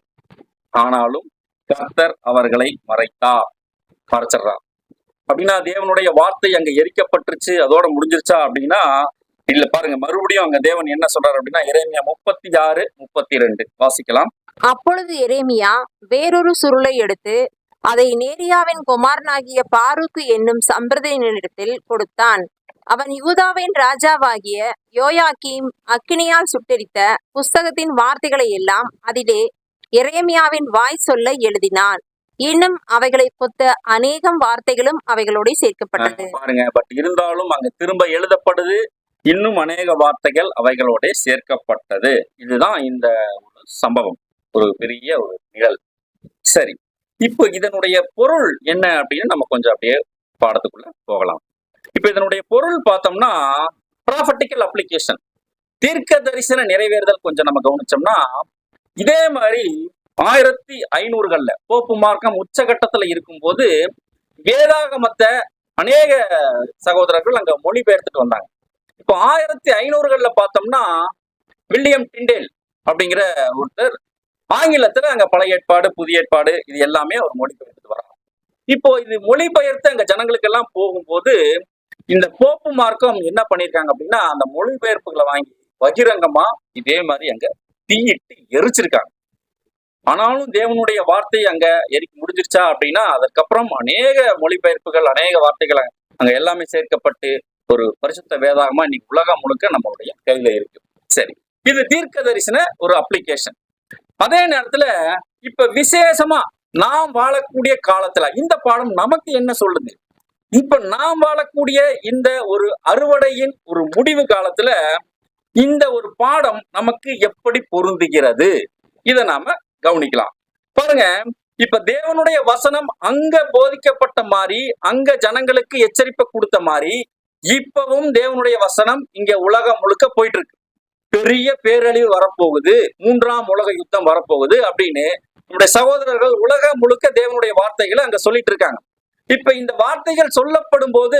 Speaker 1: ஆனாலும் கர்த்தர் அவர்களை மறைச்சிடுறார். அப்படின்னா தேவனுடைய வார்த்தை அங்க எரிக்கப்பட்டுருச்சு, அதோட முடிஞ்சிருச்சா அப்படின்னா இல்ல. பாருங்க, மறுபடியும் அங்க தேவன் என்ன சொல்றாரு அப்படின்னா எரேமியா 36:32 வாசிக்கலாம்.
Speaker 2: அப்பொழுது எரேமியா வேறொரு சுருளை எடுத்து அதை நேரியாவின் குமாரனாகிய பாரூக்கு என்னும் சம்பிரதியினிடத்தில் கொடுத்தான். அவன் யூதாவின் ராஜாவாகிய யோயாக்கீம் அக்கினியால் சுட்டெரித்த புஸ்தகத்தின் வார்த்தைகளை எல்லாம் அதிலே எரேமியாவின் வாய் சொல்ல எழுதினான். இன்னும் அவைகளை பொத்த அநேகம் வார்த்தைகளும் அவைகளோடு சேர்க்கப்பட்டது.
Speaker 1: பாருங்க, பட் இருந்தாலும் அங்க திரும்ப எழுதப்படுது, இன்னும் அநேக வார்த்தைகள் அவைகளோட சேர்க்கப்பட்டது. இதுதான் இந்த சம்பவம், ஒரு பெரிய ஒரு நிகழ். சரி, இப்போ இதனுடைய பொருள் என்ன அப்படின்னு நம்ம கொஞ்சம் அப்படியே பாடத்துக்குள்ள போகலாம். இப்ப இதனுடைய பொருள் பார்த்தோம்னா ப்ராஃபட்டிக்கல் அப்ளிகேஷன், தீர்க்க தரிசன நிறைவேறுதல். கொஞ்சம் நம்ம கவனிச்சோம்னா இதே மாதிரி 1500கள்ல போப்பு மார்க்கம் உச்சகட்டத்துல இருக்கும்போது வேதாகமத்தை அநேக சகோதரர்கள் அங்க மொழிபெயர்த்துட்டு வந்தாங்க. இப்போ 1500கள்ல பார்த்தோம்னா வில்லியம் டிண்டேல் அப்படிங்கிற ஒருத்தர் ஆங்கிலத்துல அங்க பழைய ஏற்பாடு புதிய ஏற்பாடு இது எல்லாமே அவர் மொழிபெயர்த்து வர்றாங்க. இப்போ இது மொழிபெயர்த்து அங்க ஜனங்களுக்கு எல்லாம் போகும்போது இந்த போப்பு மார்க்கம் என்ன பண்ணிருக்காங்க அப்படின்னா அந்த மொழிபெயர்ப்புகளை வாங்கி பகிரங்கமா இதே மாதிரி அங்க தீயிட்டு எரிச்சிருக்காங்க. ஆனாலும் தேவனுடைய வார்த்தை அங்க எரிக்க முடிஞ்சிருச்சா அப்படின்னா அதற்கப்புறம் அநேக மொழிபெயர்ப்புகள் அநேக வார்த்தைகள் அங்க எல்லாமே சேர்க்கப்பட்டு ஒரு பரிசுத்த வேதாகமா இன்னைக்கு உலகம் முழுக்க நம்மளுடைய கையில இருக்கு. சரி, இது தீர்க்க தரிசன ஒரு அப்ளிகேஷன். அதே நேரத்துல இப்ப விசேஷமா நாம் வாழக்கூடிய காலத்துல இந்த பாடம் நமக்கு என்ன சொல்லுது? இப்ப நாம் வாழக்கூடிய இந்த ஒரு அறுவடையின் ஒரு முடிவு காலத்துல இந்த ஒரு பாடம் நமக்கு எப்படி பொருந்துகிறது, இதை நாம கவனிக்கலாம். பாருங்க, இப்ப தேவனுடைய வசனம் அங்க போதிக்கப்பட்ட மாதிரி அங்க ஜனங்களுக்கு எச்சரிப்பை கொடுத்த மாதிரி இப்பவும் தேவனுடைய வசனம் இங்க உலகம் முழுக்க போயிட்டு இருக்கு. பெரிய பேரழிவு வரப்போகுது, 3ஆம் உலக யுத்தம் வரப்போகுது அப்படின்னு நம்முடைய சகோதரர்கள் உலகம் முழுக்க தேவனுடைய வார்த்தைகளை அங்க சொல்லிட்டு இருக்காங்க. இப்ப இந்த வார்த்தைகள் சொல்லப்படும் போது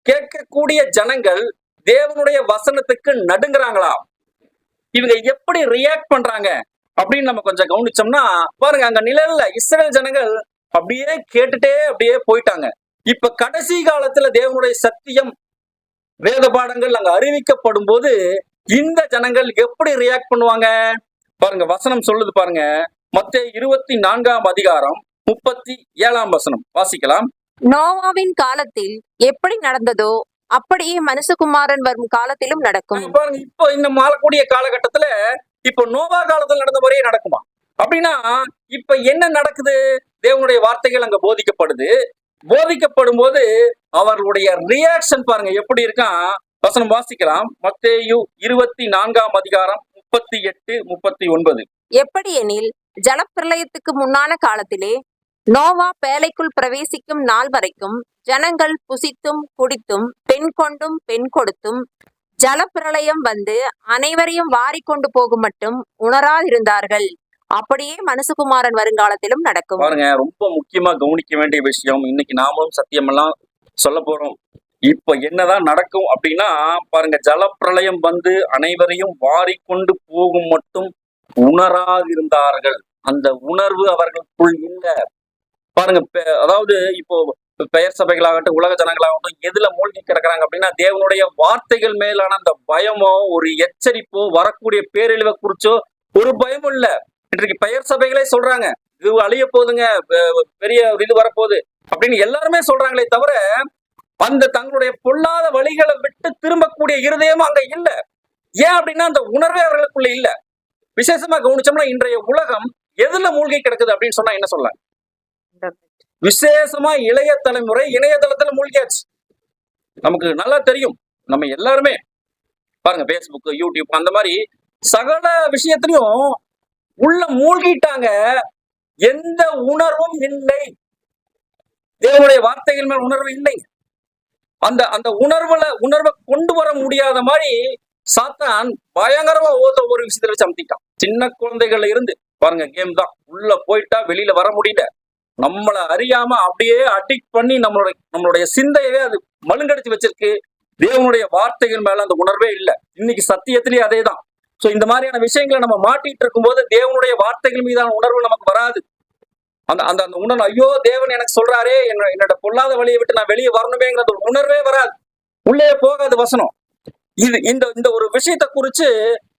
Speaker 1: கேட்கக்கூடிய ஜனங்கள் தேவனுடைய வசனத்துக்கு நடுங்குறாங்களா? இவங்க எப்படி ரியாக்ட் பண்றாங்க அப்படின்னு நம்ம கொஞ்சம் கவனிச்சோம்னா பாருங்க, அங்க நிழல்ல இஸ்ரேல் ஜனங்கள் அப்படியே கேட்டுட்டே அப்படியே போயிட்டாங்க. இப்ப கடைசி காலத்துல தேவனுடைய சத்தியம் வேத பாடங்கள் அங்க அறிவிக்கப்படும் போது இந்த ஜனங்கள் எப்படி ரியாக்ட் பண்ணுவாங்க பாருங்க. வசனம் சொல்லுது பாருங்க. மத்தேயு 24 37 வசனம் வாசிக்கலாம்.
Speaker 2: நோவாவின் காலத்தில் எப்படி நடந்ததோ அப்படியே மனுஷகுமாரன் வரும் காலத்திலும் நடக்கும்.
Speaker 1: பாருங்க, இப்போ இந்த மாறக்கூடிய காலகட்டத்துல இப்போ நோவா காலத்துல நடந்த முறையே நடக்குமா? அப்படின்னா இப்ப என்ன நடக்குது? தேவனுடைய வார்த்தைகள் அங்க போதிக்கப்படுது. போதிக்கப்படும் போது அவர்களுடைய ரியாக்ஷன் பாருங்க எப்படி இருக்கான். வசனம் வாசிக்கலாம். மத்தேயு 24 38 39.
Speaker 2: எப்படி எனில் ஜலப்பிரளயத்துக்கு முன்னான காலத்திலே நோவா பேழைக்குள் பிரவேசிக்கும் நாள் வரைக்கும் ஜனங்கள் புசித்தும் குடித்தும் பெண் கொண்டும் பெண் கொடுத்தும் ஜலப்பிரளயம் வந்து அனைவரையும் வாரிக்கொண்டு போகும் மட்டும் உணராதிருந்தார்கள். அப்படியே மனுஷகுமாரன் வருங்காலத்திலும் நடக்கும்.
Speaker 1: பாருங்க, ரொம்ப முக்கியமா கவனிக்க வேண்டிய விஷயம். இன்னைக்கு நாமளும் சத்தியமெல்லாம் சொல்ல போறோம். இப்ப என்னதான் நடக்கும் அப்படின்னா பாருங்க, ஜலப்பிரளயம் வந்து அனைவரையும் வாரிக்கொண்டு போகும் மட்டும் உணராதிருந்தார்கள். அந்த உணர்வு அவர்களுக்குள் இல்ல. பாருங்க, அதாவது இப்போ பெயர் சபைகளாகட்டும் உலக ஜனங்களாகட்டும் எதுல மூழ்கி கிடக்குறாங்க அப்படின்னா தேவனுடைய வார்த்தைகள் மேலான அந்த பயமோ ஒரு எச்சரிப்போ வரக்கூடிய பேரழிவை குறிச்சோ ஒரு பயமும் இல்ல. இன்றைக்கு பெயர் சபைகளே சொல்றாங்க இது அழிய போகுதுங்க, பெரிய இது வரப்போகுது அப்படின்னு எல்லாருமே சொல்றாங்களே தவிர அந்த தங்களுடைய பொல்லாத வழிகளை விட்டு திரும்பக்கூடிய இருதயமும் அங்க இல்ல. ஏன் அப்படின்னா அந்த உணர்வே அவர்களுக்குள்ள இல்ல. விசேஷமா கவனிச்சோம்னா இன்றைய உலகம் எதுல மூழ்கி கிடக்குது அப்படின்னு சொன்னா என்ன சொல்ல? விசேஷமா இளைய தலைமுறை இணையதளத்துல மூழ்கியாச்சு. நமக்கு நல்லா தெரியும். நம்ம எல்லாருமே பாருங்க, பேஸ்புக், யூடியூப் அந்த மாதிரி சகல விஷயத்திலையும் உள்ள மூழ்கிட்டாங்க. எந்த உணர்வும் இல்லை. தேவனுடைய வார்த்தைகள் மேல் உணர்வு இல்லை. அந்த அந்த உணர்வை கொண்டு வர முடியாத மாதிரி சாத்தான் பயங்கரமா ஒரு விஷயத்துல வச்சு அமுத்திட்டான். சின்ன குழந்தைகள்ல இருந்து பாருங்க, கேம் தான் உள்ள போயிட்டா வெளியில வர முடியல. நம்மளை அறியாம அப்படியே அடிக்ட் பண்ணி நம்மளுடைய சிந்தையவே அது மழுங்கடிச்சு வச்சிருக்கு. தேவனுடைய வார்த்தைகள் மேல அந்த உணர்வே இல்லை. இன்னைக்கு சத்தியத்திலேயே அதே தான். சோ இந்த மாதிரியான விஷயங்களை நம்ம மாட்டிட்டு இருக்கும்போது தேவனுடைய வார்த்தைகள் மீதான உணர்வு நமக்கு வராது. அந்த அந்த அந்த உணர்வு, ஐயோ தேவன் எனக்கு சொல்றாரே என்னோட பொல்லாத வழியை விட்டு நான் வெளியே வரணுமேங்கிற ஒரு உணர்வே வராது. உள்ளே போகாது வசனம். இது இந்த ஒரு விஷயத்தை குறிச்சு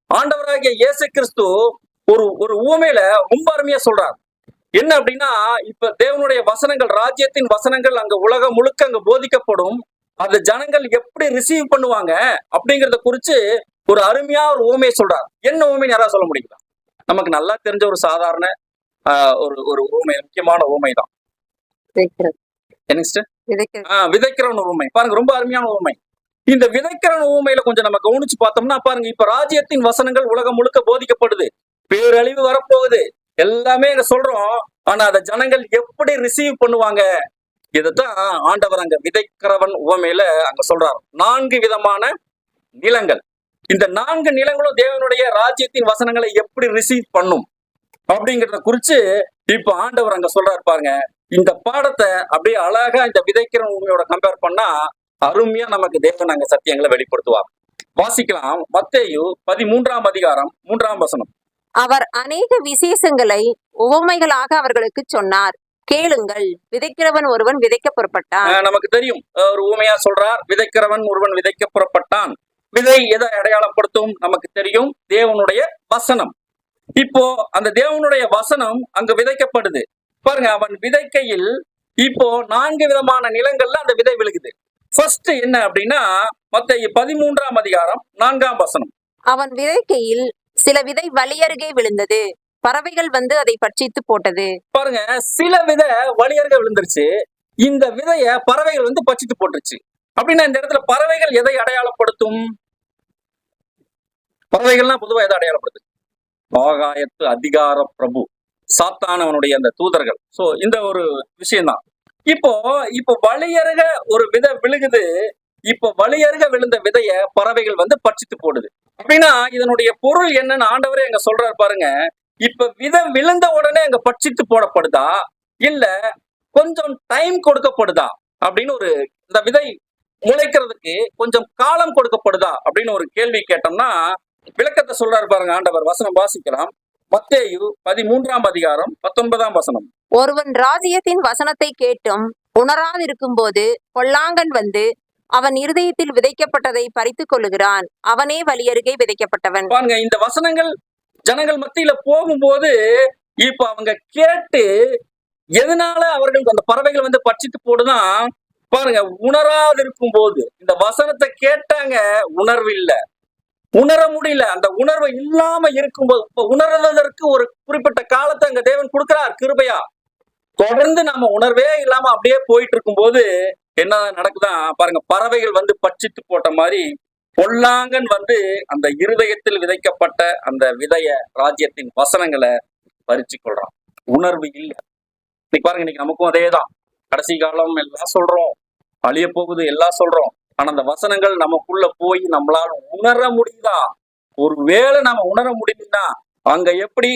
Speaker 1: ஆண்டவராகிய இயேசு கிறிஸ்து ஒரு உவமையில ரொம்ப அருமையா சொல்றார். என்ன அப்படின்னா, இப்ப தேவனுடைய வசனங்கள், ராஜ்யத்தின் வசனங்கள் அங்க உலகம் முழுக்க அங்க போதிக்கப்படும். அந்த ஜனங்கள் எப்படி ரிசீவ் பண்ணுவாங்க அப்படிங்கறத குறிச்சு ஒரு அருமையா ஒரு உவமையை சொல்றார். என்ன உவமைன்னு யாராவது சொல்ல முடியுங்களா? நமக்கு நல்லா தெரிஞ்ச ஒரு சாதாரண ஒரு ஊமை, முக்கியமான ஊமை தான். விதைக்கிறவன் ஊமை. பாருங்க, ரொம்ப அருமையான ஊமை. இந்த விதைக்கிறவன் ஊமையில கொஞ்சம் நம்ம கவனிச்சு பார்த்தோம்னா பாருங்க, இப்ப ராஜ்யத்தின் வசனங்கள் உலகம் முழுக்க போதிக்கப்படுது. பேரழிவு வரப்போகுது, எல்லாமே இங்க சொல்றோம். ஆனா அந்த ஜனங்கள் எப்படி ரிசீவ் பண்ணுவாங்க? இதைத்தான் ஆண்டவர் அங்க விதைக்கிறவன் உவமையில அங்க சொல்றாரு. 4 விதமான நிலங்கள். இந்த 4 நிலங்களும் தேவனுடைய ராஜ்யத்தின் வசனங்களை எப்படி ரிசீவ் பண்ணும் அப்படிங்கிறத குறிச்சு இப்ப ஆண்டவர் அங்க சொல்றாரு பாருங்க. இந்த பாடத்தை அப்படியே அழகா இந்த விதைக்கிற உண்மையோட கம்பேர் பண்ணா அருமையா நமக்கு தேவன் அங்க சத்தியங்களை வெளிப்படுத்துவார். வாசிக்கலாம். மத்தேயு 13 3 வசனம்.
Speaker 2: அவர் அநேக விசேஷங்களை உவமைகளாக அவர்களுக்கு சொன்னார். கேளுங்கள், விதைக்கிறவன் ஒருவன் விதைக்க புறப்பட்டான்.
Speaker 1: நமக்கு தெரியும், ஒரு உவமையா சொல்றார். விதைக்கிறவன் ஒருவன் விதைக்க புறப்பட்டான். விதை எதை அடையாளப்படுத்தும்? நமக்கு தெரியும், தேவனுடைய வசனம். இப்போ அந்த தேவனுடைய வசனம் அங்க விதைக்கப்படுது பாருங்க. அவன் விதைக்கையில் இப்போ 4 விதமான நிலங்கள்ல அந்த விதை விழுகுது. ஃபர்ஸ்ட் என்ன அப்படின்னா மத்தேயு 13 4 வசனம்.
Speaker 2: அவன் விதைக்கையில் சில விதை வழியருகே விழுந்தது, பறவைகள் வந்து அதை பட்சித்து போட்டது.
Speaker 1: பாருங்க, சில விதை வழியருகே விழுந்துருச்சு, இந்த விதைய பறவைகள் வந்து பட்சித்து போட்டுருச்சு. அப்படின்னா இந்த இடத்துல பறவைகள் எதை அடையாளப்படுத்தும்? பறவைகள்லாம் பொதுவா எதை அடையாளப்படுத்து? ஆகாயத்து அதிகார பிரபு சாத்தானவனுடைய அந்த தூதர்கள். சோ இந்த ஒரு விஷயம்தான். இப்போ வழியருக ஒரு விதை விழுகுது. இப்போ வழியருக விழுந்த விதைய பறவைகள் வந்து பட்சித்து போடுது. அப்படின்னா இதனுடைய பொருள் என்னன்னு ஆண்டவரே அங்க சொல்றாரு பாருங்க. இப்ப விதை விழுந்த உடனே அங்க பட்சித்து போடப்படுதா, இல்ல கொஞ்சம் டைம் கொடுக்கப்படுதா அப்படின்னு ஒரு, இந்த விதை முளைக்கிறதுக்கு கொஞ்சம் காலம் கொடுக்கப்படுதா அப்படின்னு ஒரு கேள்வி கேட்டோம்னா விளக்கத்தை சொல்றாரு பாருங்க ஆண்டவர். வசனம் வாசிக்கலாம். மத்தேயு 13:19
Speaker 2: ஒருவன் ராஜ்யத்தின் வசனத்தை கேட்டும் உணராதிருக்கும்போது பொல்லாங்கன் வந்து அவன் இருதயத்தில் விதைக்கப்பட்டதை பறித்துக் கொள்ளுகிறான். அவனே வழியருகே விதைக்கப்பட்டவன்.
Speaker 1: பாருங்க, இந்த வசனங்கள் ஜனங்கள் மத்தியில போகும்போது இப்ப அவங்க கேட்டு எதனால அவர்கள் அந்த பறவைகள் வந்து பட்சித்து போடுதான் பாருங்க. உணராதிருக்கும் போது இந்த வசனத்தை கேட்டாங்க, உணர்வு இல்ல, உணர முடியல. அந்த உணர்வு இல்லாம இருக்கும்போது, இப்ப உணர்வதற்கு ஒரு குறிப்பிட்ட காலத்தை அங்க தேவன் கொடுக்கிறார் கிருபையா. தொடர்ந்து நம்ம உணர்வே இல்லாம அப்படியே போயிட்டு இருக்கும்போது என்ன நடக்குதான் பாருங்க. பறவைகள் வந்து பட்சித்து போட்ட மாதிரி பொல்லாங்கன் வந்து அந்த இருதயத்தில் விதைக்கப்பட்ட அந்த விதைய, ராஜ்யத்தின் வசனங்களை பறிச்சு கொள்றான். உணர்வு இல்ல. இன்னைக்கு பாருங்க, இன்னைக்கு நமக்கும் அதேதான். கடைசி காலம் எல்லாம் சொல்றோம், அழிய போகுது எல்லாம் சொல்றோம். ஆனா அந்த வசனங்கள் நமக்குள்ள போய் நம்மளால உணர முடியுதா? ஒருவேளை நாம உணர முடியுதுன்னா, அங்க எப்படி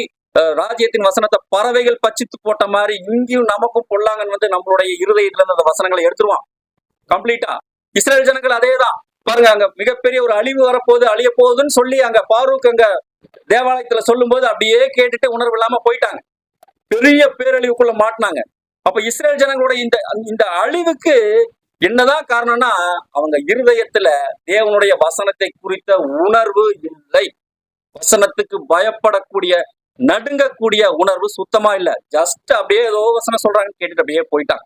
Speaker 1: ராஜ்யத்தின் வசனத்தை பறவைகள் பச்சித்து போட்ட மாதிரி இங்கேயும் நமக்கும் பொல்லாங்கன் வந்து நம்மளுடைய இருதயத்துல இருந்து அந்த வசனங்களை எடுத்துருவான் கம்ப்ளீட்டா. இஸ்ரேல் ஜனங்கள் அதேதான் பாருங்க. அங்க மிகப்பெரிய ஒரு அழிவு வரப்போகுது, அழிய போகுதுன்னு சொல்லி அங்க பாரூக் அங்க தேவாலயத்துல சொல்லும் போது அப்படியே கேட்டுட்டு உணர்வு இல்லாம போயிட்டாங்க. பெரிய பேரழிவுக்குள்ள மாட்டினாங்க. அப்ப இஸ்ரேல் ஜனங்களோட இந்த இந்த அழிவுக்கு என்னதான் காரணம்னா, அவங்க இருதயத்துல தேவனுடைய வசனத்தை குறித்த உணர்வு இல்லை. வசனத்துக்கு பயப்படக்கூடிய, நடுங்கக்கூடிய உணர்வு சுத்தமா இல்ல. ஜஸ்ட் அப்படியே ஏதோ வசனம் சொல்றாங்கன்னு கேட்டுட்டு அப்படியே போயிட்டாங்க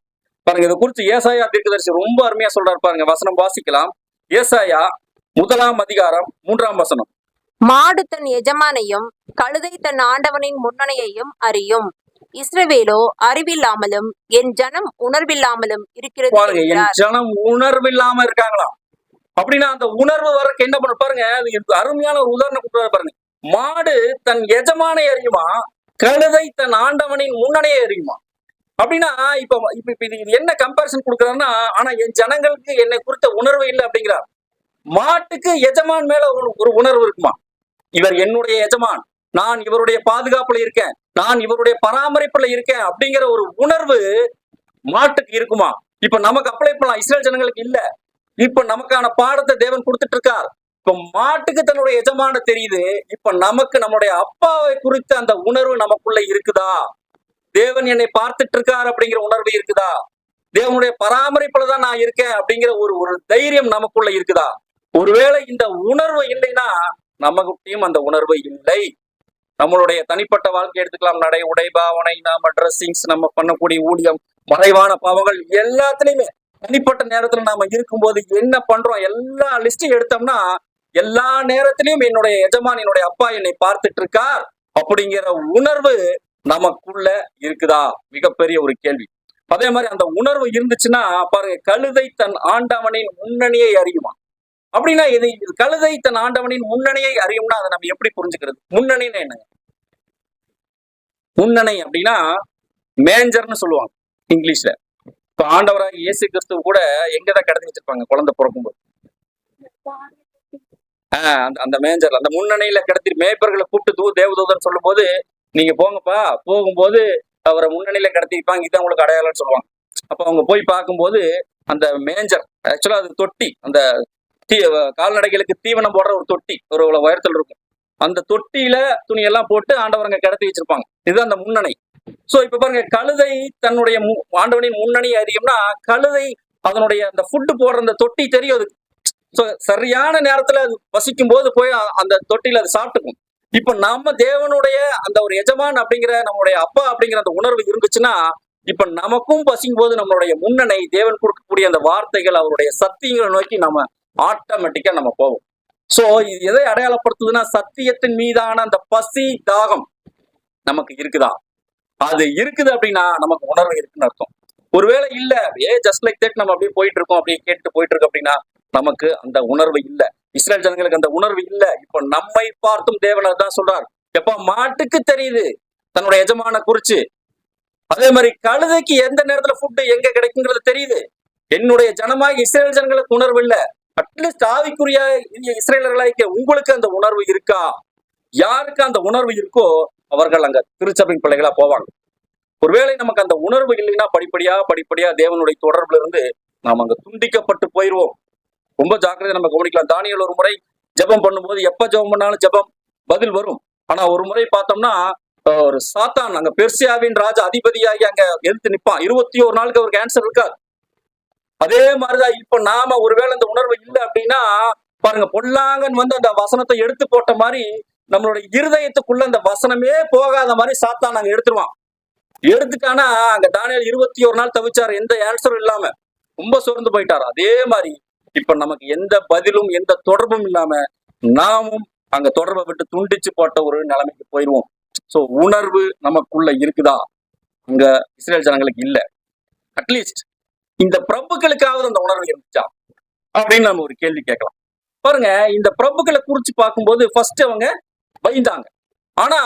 Speaker 1: பாருங்க. இதை குறித்து ஏசாயா தீர்க்கதரிசி ரொம்ப அருமையா சொல்றாரு பாருங்க. வசனம் வாசிக்கலாம். ஏசாயா 1:3.
Speaker 2: மாடு தன் எஜமானையும் கழுதை தன் ஆண்டவனின் முன்னணையையும் அறியும். இஸ்ரவேலோ அறிவில்லாமலும் என் ஜனம் உணர்வில்லாமலும் இருக்கிறது
Speaker 1: பாருங்க, என்
Speaker 2: என்கிறார்.
Speaker 1: ஜனம் உணர்வில்லாம இருக்காங்களாம். அப்படின்னா அந்த உணர்வு வரக்கு என்ன பண்ண பாருங்க. அது அருமையான ஒரு உதாரணம் கொடுக்குறாரு பாருங்க. மாடு தன் எஜமானை அறியுமா, கழுதை தன் ஆண்டவனின் முன்னணையை அறியுமா. அப்படின்னா இப்ப இப்ப இப்ப இது என்ன கம்பேரிசன் கொடுக்குறாருன்னா, ஆனா என் ஜனங்களுக்கு என்னை குறித்த உணர்வு இல்லை அப்படிங்கிறார். மாட்டுக்கு எஜமான் மேல ஒரு உணர்வு இருக்குமா? இவர் என்னுடைய எஜமான், நான் இவருடைய பாதுகாப்புல இருக்கேன், நான் இவருடைய பராமரிப்புல இருக்கேன் அப்படிங்கிற ஒரு உணர்வு மாட்டுக்கு இருக்குமா? இப்ப நமக்கு அப்ளை பண்ணலாம், இஸ்ரேல் ஜனங்களுக்கு இல்ல. இப்ப நமக்கான பாடத்தை தேவன் கொடுத்துட்டு இருக்கார். இப்ப மாட்டுக்கு தன்னுடைய எஜமான தெரியுது. இப்ப நமக்கு நம்முடைய அப்பாவை குறித்த அந்த உணர்வு நமக்குள்ள இருக்குதா? தேவன் என்னை பார்த்துட்டு இருக்கார் அப்படிங்கிற உணர்வு இருக்குதா? தேவனுடைய பராமரிப்புல தான் நான் இருக்கேன் அப்படிங்கிற ஒரு தைரியம் நமக்குள்ள இருக்குதா? ஒருவேளை இந்த உணர்வு இல்லைன்னா நமக்குட்டையும் அந்த உணர்வு இல்லை. நம்மளுடைய தனிப்பட்ட வாழ்க்கை எடுத்துக்கலாம். நடை, உடை, பாவனை, நாம ட்ரெஸ்ஸிங்ஸ், நம்ம பண்ணக்கூடிய ஊழியம், மறைவான பாவங்கள் எல்லாத்துலயுமே தனிப்பட்ட நேரத்துல நாம இருக்கும்போது என்ன பண்றோம், எல்லா லிஸ்டையும் எடுத்தோம்னா எல்லா நேரத்திலையும் என்னுடைய எஜமான், என்னுடைய அப்பா என்னை பார்த்துட்டு இருக்கார் அப்படிங்கிற உணர்வு நமக்குள்ள இருக்குதா? மிகப்பெரிய ஒரு கேள்வி. அதே மாதிரி அந்த உணர்வு இருந்துச்சுன்னா பாருங்க, கழுதை தன் ஆண்டவனின் முன்னணியை அறியுமா. அப்படின்னா இது கழுதை தன் ஆண்டவனின் முன்னணியை அறியும்னா அதை நம்ம எப்படி புரிஞ்சுக்கிறது? முன்னணின்னு என்னங்க? முன்னணி அப்படின்னா மேஞ்சர்னு சொல்லுவாங்க இங்கிலீஷ்ல. இப்ப ஆண்டவராக இயேசு கிறிஸ்துவ கூட எங்கதான் கடத்தி வச்சிருப்பாங்க குழந்தை பிறக்கும்போது? அந்த மேஞ்சர்ல, அந்த முன்னணியில கிடத்தி மேய்ப்பர்களை கூப்பிட்டு தேவதூதன் சொல்லும் போது, நீங்க போங்கப்பா, போகும்போது அவரை முன்னணியில கிடத்திப்பாங்க, இதுதான் உங்களுக்கு அடையாளம்னு சொல்லுவாங்க. அப்ப அவங்க போய் பார்க்கும்போது அந்த மேஞ்சர், ஆக்சுவலா அது தொட்டி, அந்த கால்நடைகளுக்கு தீவனம் போடுற ஒரு தொட்டி, ஒரு உயரத்தில் இருக்கும். அந்த தொட்டியில துணியெல்லாம் போட்டு ஆண்டவரங்க கிடத்தி வச்சிருப்பாங்க. இதுதான் அந்த முன்னணி. சோ இப்ப பாருங்க, கழுதை தன்னுடைய ஆண்டவனின் முன்னணி அறியும்னா, கழுதை அதனுடைய அந்த ஃபுட்டு போடுற அந்த தொட்டி தெரியும் அதுக்கு. ஸோ சரியான நேரத்துல அது வசிக்கும் போது போய் அந்த தொட்டியில அது சாப்பிட்டுக்கும். இப்ப நம்ம தேவனுடைய அந்த ஒரு எஜமான் அப்படிங்கிற, நம்மளுடைய அப்பா அப்படிங்கிற அந்த உணர்வு இருந்துச்சுன்னா, இப்ப நமக்கும் பசிக்கும் போது நம்மளுடைய முன்னணி, தேவன் கொடுக்கக்கூடிய அந்த வார்த்தைகள், அவருடைய சத்தியங்களை நோக்கி நம்ம ஆட்டோமேட்டிக்கா நம்ம போவோம். சோ இது எதை அடையாளப்படுத்துதுன்னா, சத்தியத்தின் மீதான அந்த பசி, தாகம் நமக்கு இருக்குதா? அது இருக்குது அப்படின்னா நமக்கு உணர்வு இருக்குன்னு அர்த்தம். ஒருவேளை இல்ல, ஜஸ்ட் லைக் தட் நம்ம அப்படியே போயிட்டு இருக்கோம், அப்படியே கேட்டு போயிட்டு இருக்கோம் அப்படின்னா நமக்கு அந்த உணர்வு இல்ல. இஸ்ரேல் ஜனங்களுக்கு அந்த உணர்வு இல்ல. இப்ப நம்மை பார்த்தும் தேவன் தான் சொல்றார். எப்ப மாட்டுக்கு தெரியுது தன்னுடைய எஜமான குறிச்சு, அதே மாதிரி கழுதைக்கு எந்த நேரத்துல ஃபுட்டு எங்க கிடைக்குங்கிறது தெரியுது. என்னுடைய ஜனமாக இஸ்ரேல் ஜனங்களுக்கு உணர்வு இல்ல. அட்லீஸ்ட் ஆவிக்குரிய இஸ்ரேலர்களாக உங்களுக்கு அந்த உணர்வு இருக்கா? யாருக்கு அந்த உணர்வு இருக்கோ அவர்கள் அங்க திருச்சபையின் பிள்ளைகளா போவாங்க. ஒருவேளை நமக்கு அந்த உணர்வு இல்லைன்னா படிப்படியா தேவனுடைய தொடர்புல இருந்து நாம் அங்க துண்டிக்கப்பட்டு போயிடுவோம். ரொம்ப ஜாக்கிரதையா நம்ம கவனிக்கலாம். தானியேல் ஒரு முறை ஜெபம் பண்ணும்போது, எப்ப ஜெபம் பண்ணாலும் ஜெபம் பதில் வரும். ஆனா ஒரு முறை பார்த்தோம்னா ஒரு சாத்தான் அங்க பெர்சியாவின் ராஜா அதிபதியாகி அங்க எடுத்து நிப்பான். 21 நாளுக்கு அவருக்கு ஆன்சர் இருக்காது. அதே மாதிரிதான் இப்ப நாம ஒருவேளை இந்த உணர்வு இல்லை அப்படின்னா பாருங்க, பொல்லாங்கன் வந்து அந்த வசனத்தை எடுத்து போட்ட மாதிரி நம்மளுடைய இருதயத்துக்குள்ள அந்த வசனமே போகாத மாதிரி சாத்தான் நாங்க எடுத்துருவான். எடுத்துட்டானா அங்க தானியேல் 21 நாள் தவிச்சாரு, எந்த ஆன்சரும் இல்லாம ரொம்ப சோர்ந்து போயிட்டாரு. அதே மாதிரி இப்ப நமக்கு எந்த பதிலும் எந்த தொடர்பும் இல்லாம நாமும் அங்க தொடர்பை விட்டு துண்டிச்சு போட்ட ஒரு நிலைமைக்கு போயிடுவோம். சோ உணர்வு நமக்குள்ள இருக்குதா? அங்க இஸ்ரேல் ஜனங்களுக்கு இல்ல. அட்லீஸ்ட் இந்த பிரபுக்களுக்காவது அந்த உணர்வு இருந்துச்சா அப்படின்னு நம்ம ஒரு கேள்வி கேட்கலாம். பாருங்க, இந்த பிரபுக்களை குறிச்சு பார்க்கும்போது ஃபர்ஸ்ட் அவங்க பயந்தாங்க. ஆனா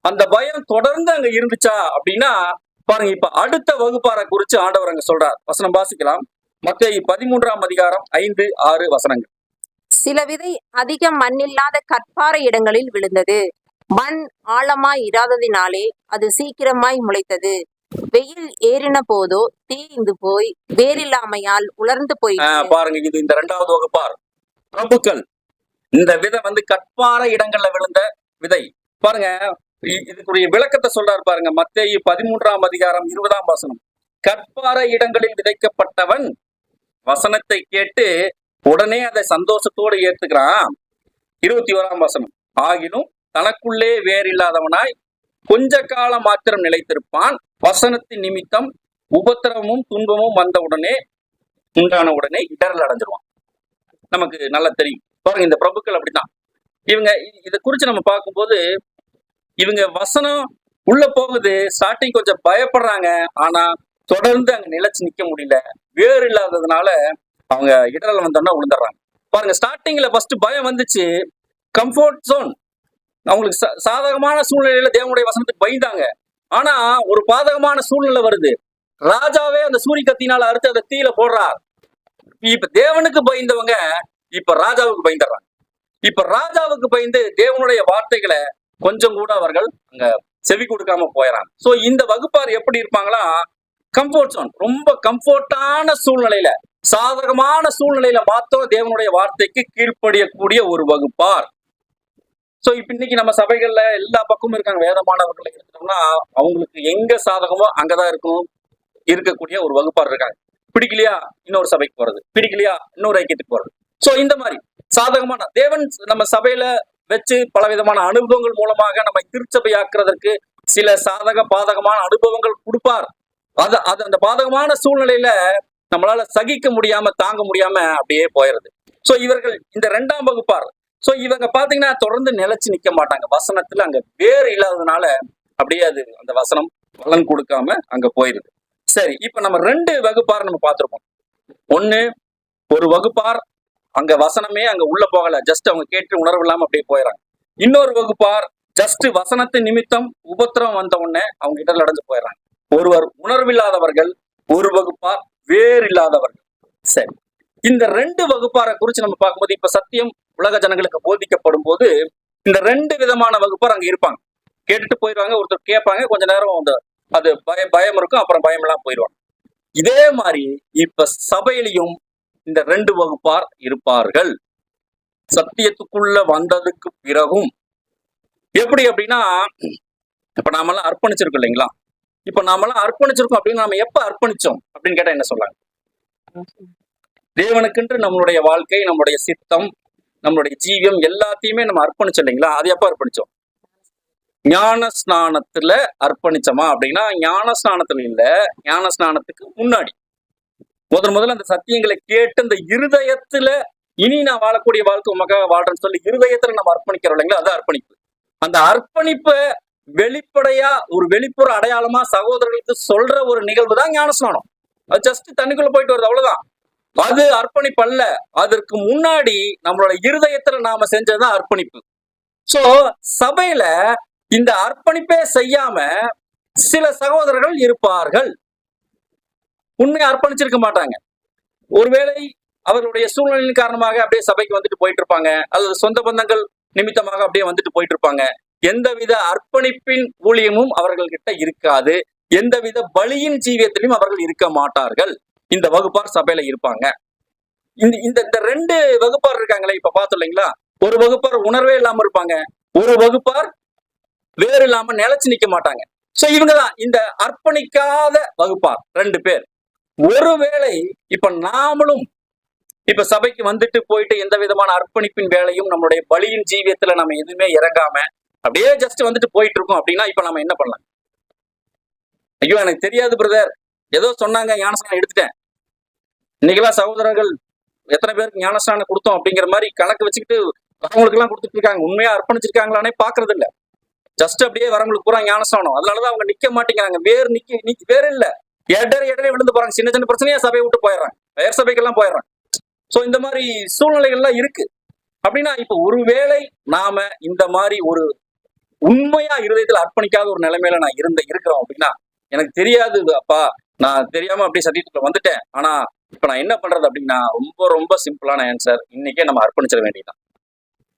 Speaker 1: அந்த பயம் தொடர்ந்து அங்க இருந்துச்சா அப்படின்னா பாருங்க, இப்ப அடுத்த வகுப்பாரை குறிச்சு ஆண்டவர் அங்க சொல்றார். வசனம் வாசிக்கலாம். மத்தேயு 13ஆம் அதிகாரம் 5, 6 வசனங்கள்.
Speaker 2: சில விதை அதிக மண்ணில்லாத கற்பாறை இடங்களில் விழுந்தது. மண் ஆழமாய் இராததினாலே அது சீக்கிரமாய் முளைத்தது. வெயில் ஏறின போதோ தீய்ந்து போய் வேரில்லாமையால் உலர்ந்து போயிற்று.
Speaker 1: பாருங்க, இது இந்த 2வது வகுப்பார் பிரபுக்கள். இந்த விதை வந்து கற்பாறை இடங்கள்ல விழுந்த விதை. பாருங்க, இதுக்குரிய விளக்கத்தை சொல்றாரு பாருங்க. மத்தேயு 13ஆம் அதிகாரம் 20ஆம் வசனம். கற்பாறை இடங்களில் விதைக்கப்பட்டவன் வசனத்தை கேட்டு உடனே அதை சந்தோஷத்தோடு ஏத்துக்கிறான். 21ஆம் வசனம். ஆகிலும் தனக்குள்ளே வேறில்லாதவனாய் கொஞ்ச காலம் மாத்திரம் நிலைத்திருப்பான். வசனத்தின் நிமித்தம் உபத்திரவமும் துன்பமும் உண்டான உடனே இடரல் அடைஞ்சிருவான். நமக்கு நல்லா தெரியும். பாருங்க, இந்த பிரபுக்கள் அப்படித்தான். இவங்க இதை குறிச்சு நம்ம பார்க்கும்போது இவங்க வசனம் உள்ள போகுது, ஸ்டார்டிங் கொஞ்சம் பயப்படுறாங்க. ஆனா தொடர்ந்து அங்க நிலைச்சு நிக்க முடியல. வேறு இல்லாததுனால அவங்க இடரல் வந்தோம்னா விழுந்துடுறாங்க. பாருங்க, ஸ்டார்டிங்ல ஃபர்ஸ்ட் பயம் வந்துச்சு, கம்ஃபர்ட் ஜோன். அவங்களுக்கு சாதகமான சூழ்நிலையில தேவனுடைய வசனத்துக்கு பயந்தாங்க. ஆனா ஒரு பாதகமான சூழ்நிலை வருது. ராஜாவே அந்த சூரிய கத்தினால அறுத்து அதை தீயில போடுறார். இப்ப தேவனுக்கு பயந்தவங்க இப்ப ராஜாவுக்கு பயந்துடுறாங்க. இப்ப ராஜாவுக்கு பயந்து தேவனுடைய வார்த்தைகளை கொஞ்சம் கூட அவர்கள் அங்க செவி கொடுக்காம போயிடறாங்க. சோ இந்த வகுப்பார் எப்படி இருப்பாங்களா? கம்ஃபர்ட் ஜோன், ரொம்ப கம்ஃபர்டான சூழ்நிலையில, சாதகமான சூழ்நிலையில மாத்திரம் தேவனுடைய வார்த்தைக்கு கீழ்ப்படியக்கூடிய ஒரு வகுப்பார். சோ இப்ப இன்னைக்கு நம்ம சபைகள்ல எல்லா பக்கமும் இருக்காங்க வேதமானவர்கள் எடுத்துட்டோம்னா அவங்களுக்கு எங்க சாதகமோ அங்கதான் இருக்கக்கூடிய ஒரு வகுப்பார் இருக்காங்க. பிடிக்கலையா இன்னொரு சபைக்கு போறது, பிடிக்கலையா இன்னொரு ஐக்கியத்துக்கு போறது. சோ இந்த மாதிரி சாதகமான தேவன் நம்ம சபையில வச்சு பல விதமான அனுபவங்கள் மூலமாக நம்ம திருச்சபையாக்குறதற்கு சில சாதக பாதகமான அனுபவங்கள் கொடுப்பார். அது அந்த பாதகமான சூழ்நிலையில நம்மளால சகிக்க முடியாம தாங்க முடியாம அப்படியே போயிடுது. சோ இவர்கள் இந்த 2ஆம் வகுப்பார். சோ இவங்க பாத்தீங்கன்னா தொடர்ந்து நிலைச்சு நிக்க மாட்டாங்க. வசனத்துல அங்க வேறு இல்லாததுனால அப்படியே அது அந்த வசனம் பலன் கொடுக்காம அங்க போயிருது. சரி, இப்ப நம்ம 2 வகுப்பார் நம்ம பார்த்திருக்கோம். ஒண்ணு, ஒரு வகுப்பார் அங்க வசனமே அங்க உள்ள போகல, ஜஸ்ட் அவங்க கேட்டு உணர்வு இல்லாம அப்படியே போயிடறாங்க. இன்னொரு வகுப்பார் ஜஸ்ட் வசனத்து நிமித்தம் உபத்திரம் வந்த உடனே அவங்க இடல் அடைஞ்சு போயிடறாங்க. ஒருவர் உணர்வில்லாதவர்கள், ஒரு வகுப்பார் வேறு இல்லாதவர்கள். சரி, இந்த 2 வகுப்பாரை குறிச்சு நம்ம பார்க்கும்போது இப்ப சத்தியம் உலக ஜனங்களுக்கு போதிக்கப்படும் போது இந்த 2 விதமான வகுப்பார் அங்க இருப்பாங்க. கேட்டுட்டு போயிடுவாங்க. ஒருத்தர் கேட்பாங்க, கொஞ்ச நேரம் அது பயம் இருக்கும், அப்புறம் பயம் எல்லாம் போயிடுவாங்க. இதே மாதிரி இப்ப சபையிலையும் இந்த 2 வகுப்பார் இருப்பார்கள். சத்தியத்துக்குள்ள வந்ததுக்கு பிறகும் எப்படி அப்படின்னா, இப்ப நாமெல்லாம் அர்ப்பணிச்சிருக்கோம் இல்லைங்களா? இப்ப நாமெல்லாம் அர்ப்பணிச்சிருக்கோம் அப்படின்னு நாம எப்ப அர்ப்பணிச்சோம் அப்படின்னு கேட்டா என்ன சொல்லாங்க? தேவனுக்கென்று நம்மளுடைய வாழ்க்கை, நம்மளுடைய சித்தம், நம்மளுடைய ஜீவியம் எல்லாத்தையுமே நம்ம அர்ப்பணிச்சோம் இல்லைங்களா? அது எப்ப அர்ப்பணிச்சோம்? ஞான ஸ்நானத்துல அர்ப்பணிச்சோமா அப்படின்னா, ஞான ஸ்நானத்துல இல்ல, ஞான ஸ்நானத்துக்கு முன்னாடி முதல்ல அந்த சத்தியங்களை கேட்டு அந்த இருதயத்துல இனி நான் வாழக்கூடிய வாழ்க்கை உமக்காக வாழ்றேன்னு சொல்லி இருதயத்துல நம்ம அர்ப்பணிக்கிறோம் இல்லைங்களா? அது அர்ப்பணிப்பு. அந்த அர்ப்பணிப்பை வெளிப்படையா ஒரு வெளிப்புற அடையாளமா சகோதரர்களுக்கு சொல்ற ஒரு நிகழ்வு தான் ஞான ஸ்நானம். அது ஜஸ்ட் தண்ணிக்குள்ள போயிட்டு வருது, அவ்வளவுதான். அது அர்ப்பணிப்பு அல்ல. அதற்கு முன்னாடி நம்மளோட இருதயத்துல நாம செஞ்சதுதான் அர்ப்பணிப்பு. சோ சபையில இந்த அர்ப்பணிப்பே செய்யாம சில சகோதரர்கள் இருப்பார்கள். உண்மையை அர்ப்பணிச்சிருக்க மாட்டாங்க. ஒருவேளை அவர்களுடைய சூழ்நிலையின் காரணமாக அப்படியே சபைக்கு வந்துட்டு போயிட்டு இருப்பாங்க, அல்லது சொந்த பந்தங்கள் நிமித்தமாக அப்படியே வந்துட்டு போயிட்டு இருப்பாங்க. எந்தவித அர்ப்பணிப்பின் ஊழியமும் அவர்கள்கிட்ட இருக்காது. எந்தவித பலியின் ஜீவியத்திலும் அவர்கள் இருக்க மாட்டார்கள். இந்த வகுப்பார் சபையில இருப்பாங்க. இந்த 2 வகுப்பார் இருக்காங்களே, இப்ப பார்த்தோம் இல்லைங்களா? ஒரு வகுப்பார் உணர்வே இல்லாம இருப்பாங்க, ஒரு வகுப்பார் வேறு இல்லாம நிலைச்சு நிக்க மாட்டாங்க. சோ இவங்கதான் இந்த அர்ப்பணிக்காத வகுப்பார் 2 பேர். ஒருவேளை இப்ப நாமளும் இப்ப சபைக்கு வந்துட்டு போயிட்டு எந்த விதமான அர்ப்பணிப்பின் வேலையும் நம்மளுடைய பலியின் ஜீவியத்துல நம்ம எதுவுமே இறங்காம அப்படியே ஜஸ்ட் வந்துட்டு போயிட்டு இருக்கோம் அப்படின்னா இப்ப நம்ம என்ன பண்ணலாம்? ஐயோ எனக்கு தெரியாது பிரதர், ஏதோ சொன்னாங்க ஞானஸ்நானம் எடுத்துட்டேன். இன்னைக்கெல்லாம் சகோதரர்கள் எத்தனை பேருக்கு ஞானஸ்நானம் கொடுத்தோம் அப்படிங்கிற மாதிரி கணக்கு வச்சுக்கிட்டு வரவங்களுக்கு எல்லாம் கொடுத்துட்டு இருக்காங்க. உண்மையா அர்ப்பணிச்சிருக்காங்களானே பாக்குறது இல்ல. ஜஸ்ட் அப்படியே வரவங்களுக்கு பூரா ஞானஸ்நானம். அதனாலதான் அவங்க நிக்க மாட்டேங்கிறாங்க. வேறு இல்ல, இடரே விழுந்து போறாங்க. சின்ன சின்ன பிரச்சனையா சபையை விட்டு போயிடுறாங்க, வேறு சபைக்கெல்லாம் போயிடுறாங்க. சோ இந்த மாதிரி சூழ்நிலைகள்லாம் இருக்கு. அப்படின்னா இப்ப ஒருவேளை நாம இந்த மாதிரி ஒரு உண்மையா இருதயத்துல அர்ப்பணிக்காத ஒரு நிலைமையில நான் இருக்கிறோம் அப்படின்னா, எனக்கு தெரியாது அப்பா, நான் தெரியாம அப்படியே சத்தியத்துக்குள்ள வந்துட்டேன், ஆனா இப்ப நான் என்ன பண்றது அப்படின்னா, ரொம்ப ரொம்ப சிம்பிளான ஆன்சர், இன்னைக்கே நம்ம அர்ப்பணிச்சிட வேண்டியதுதான்.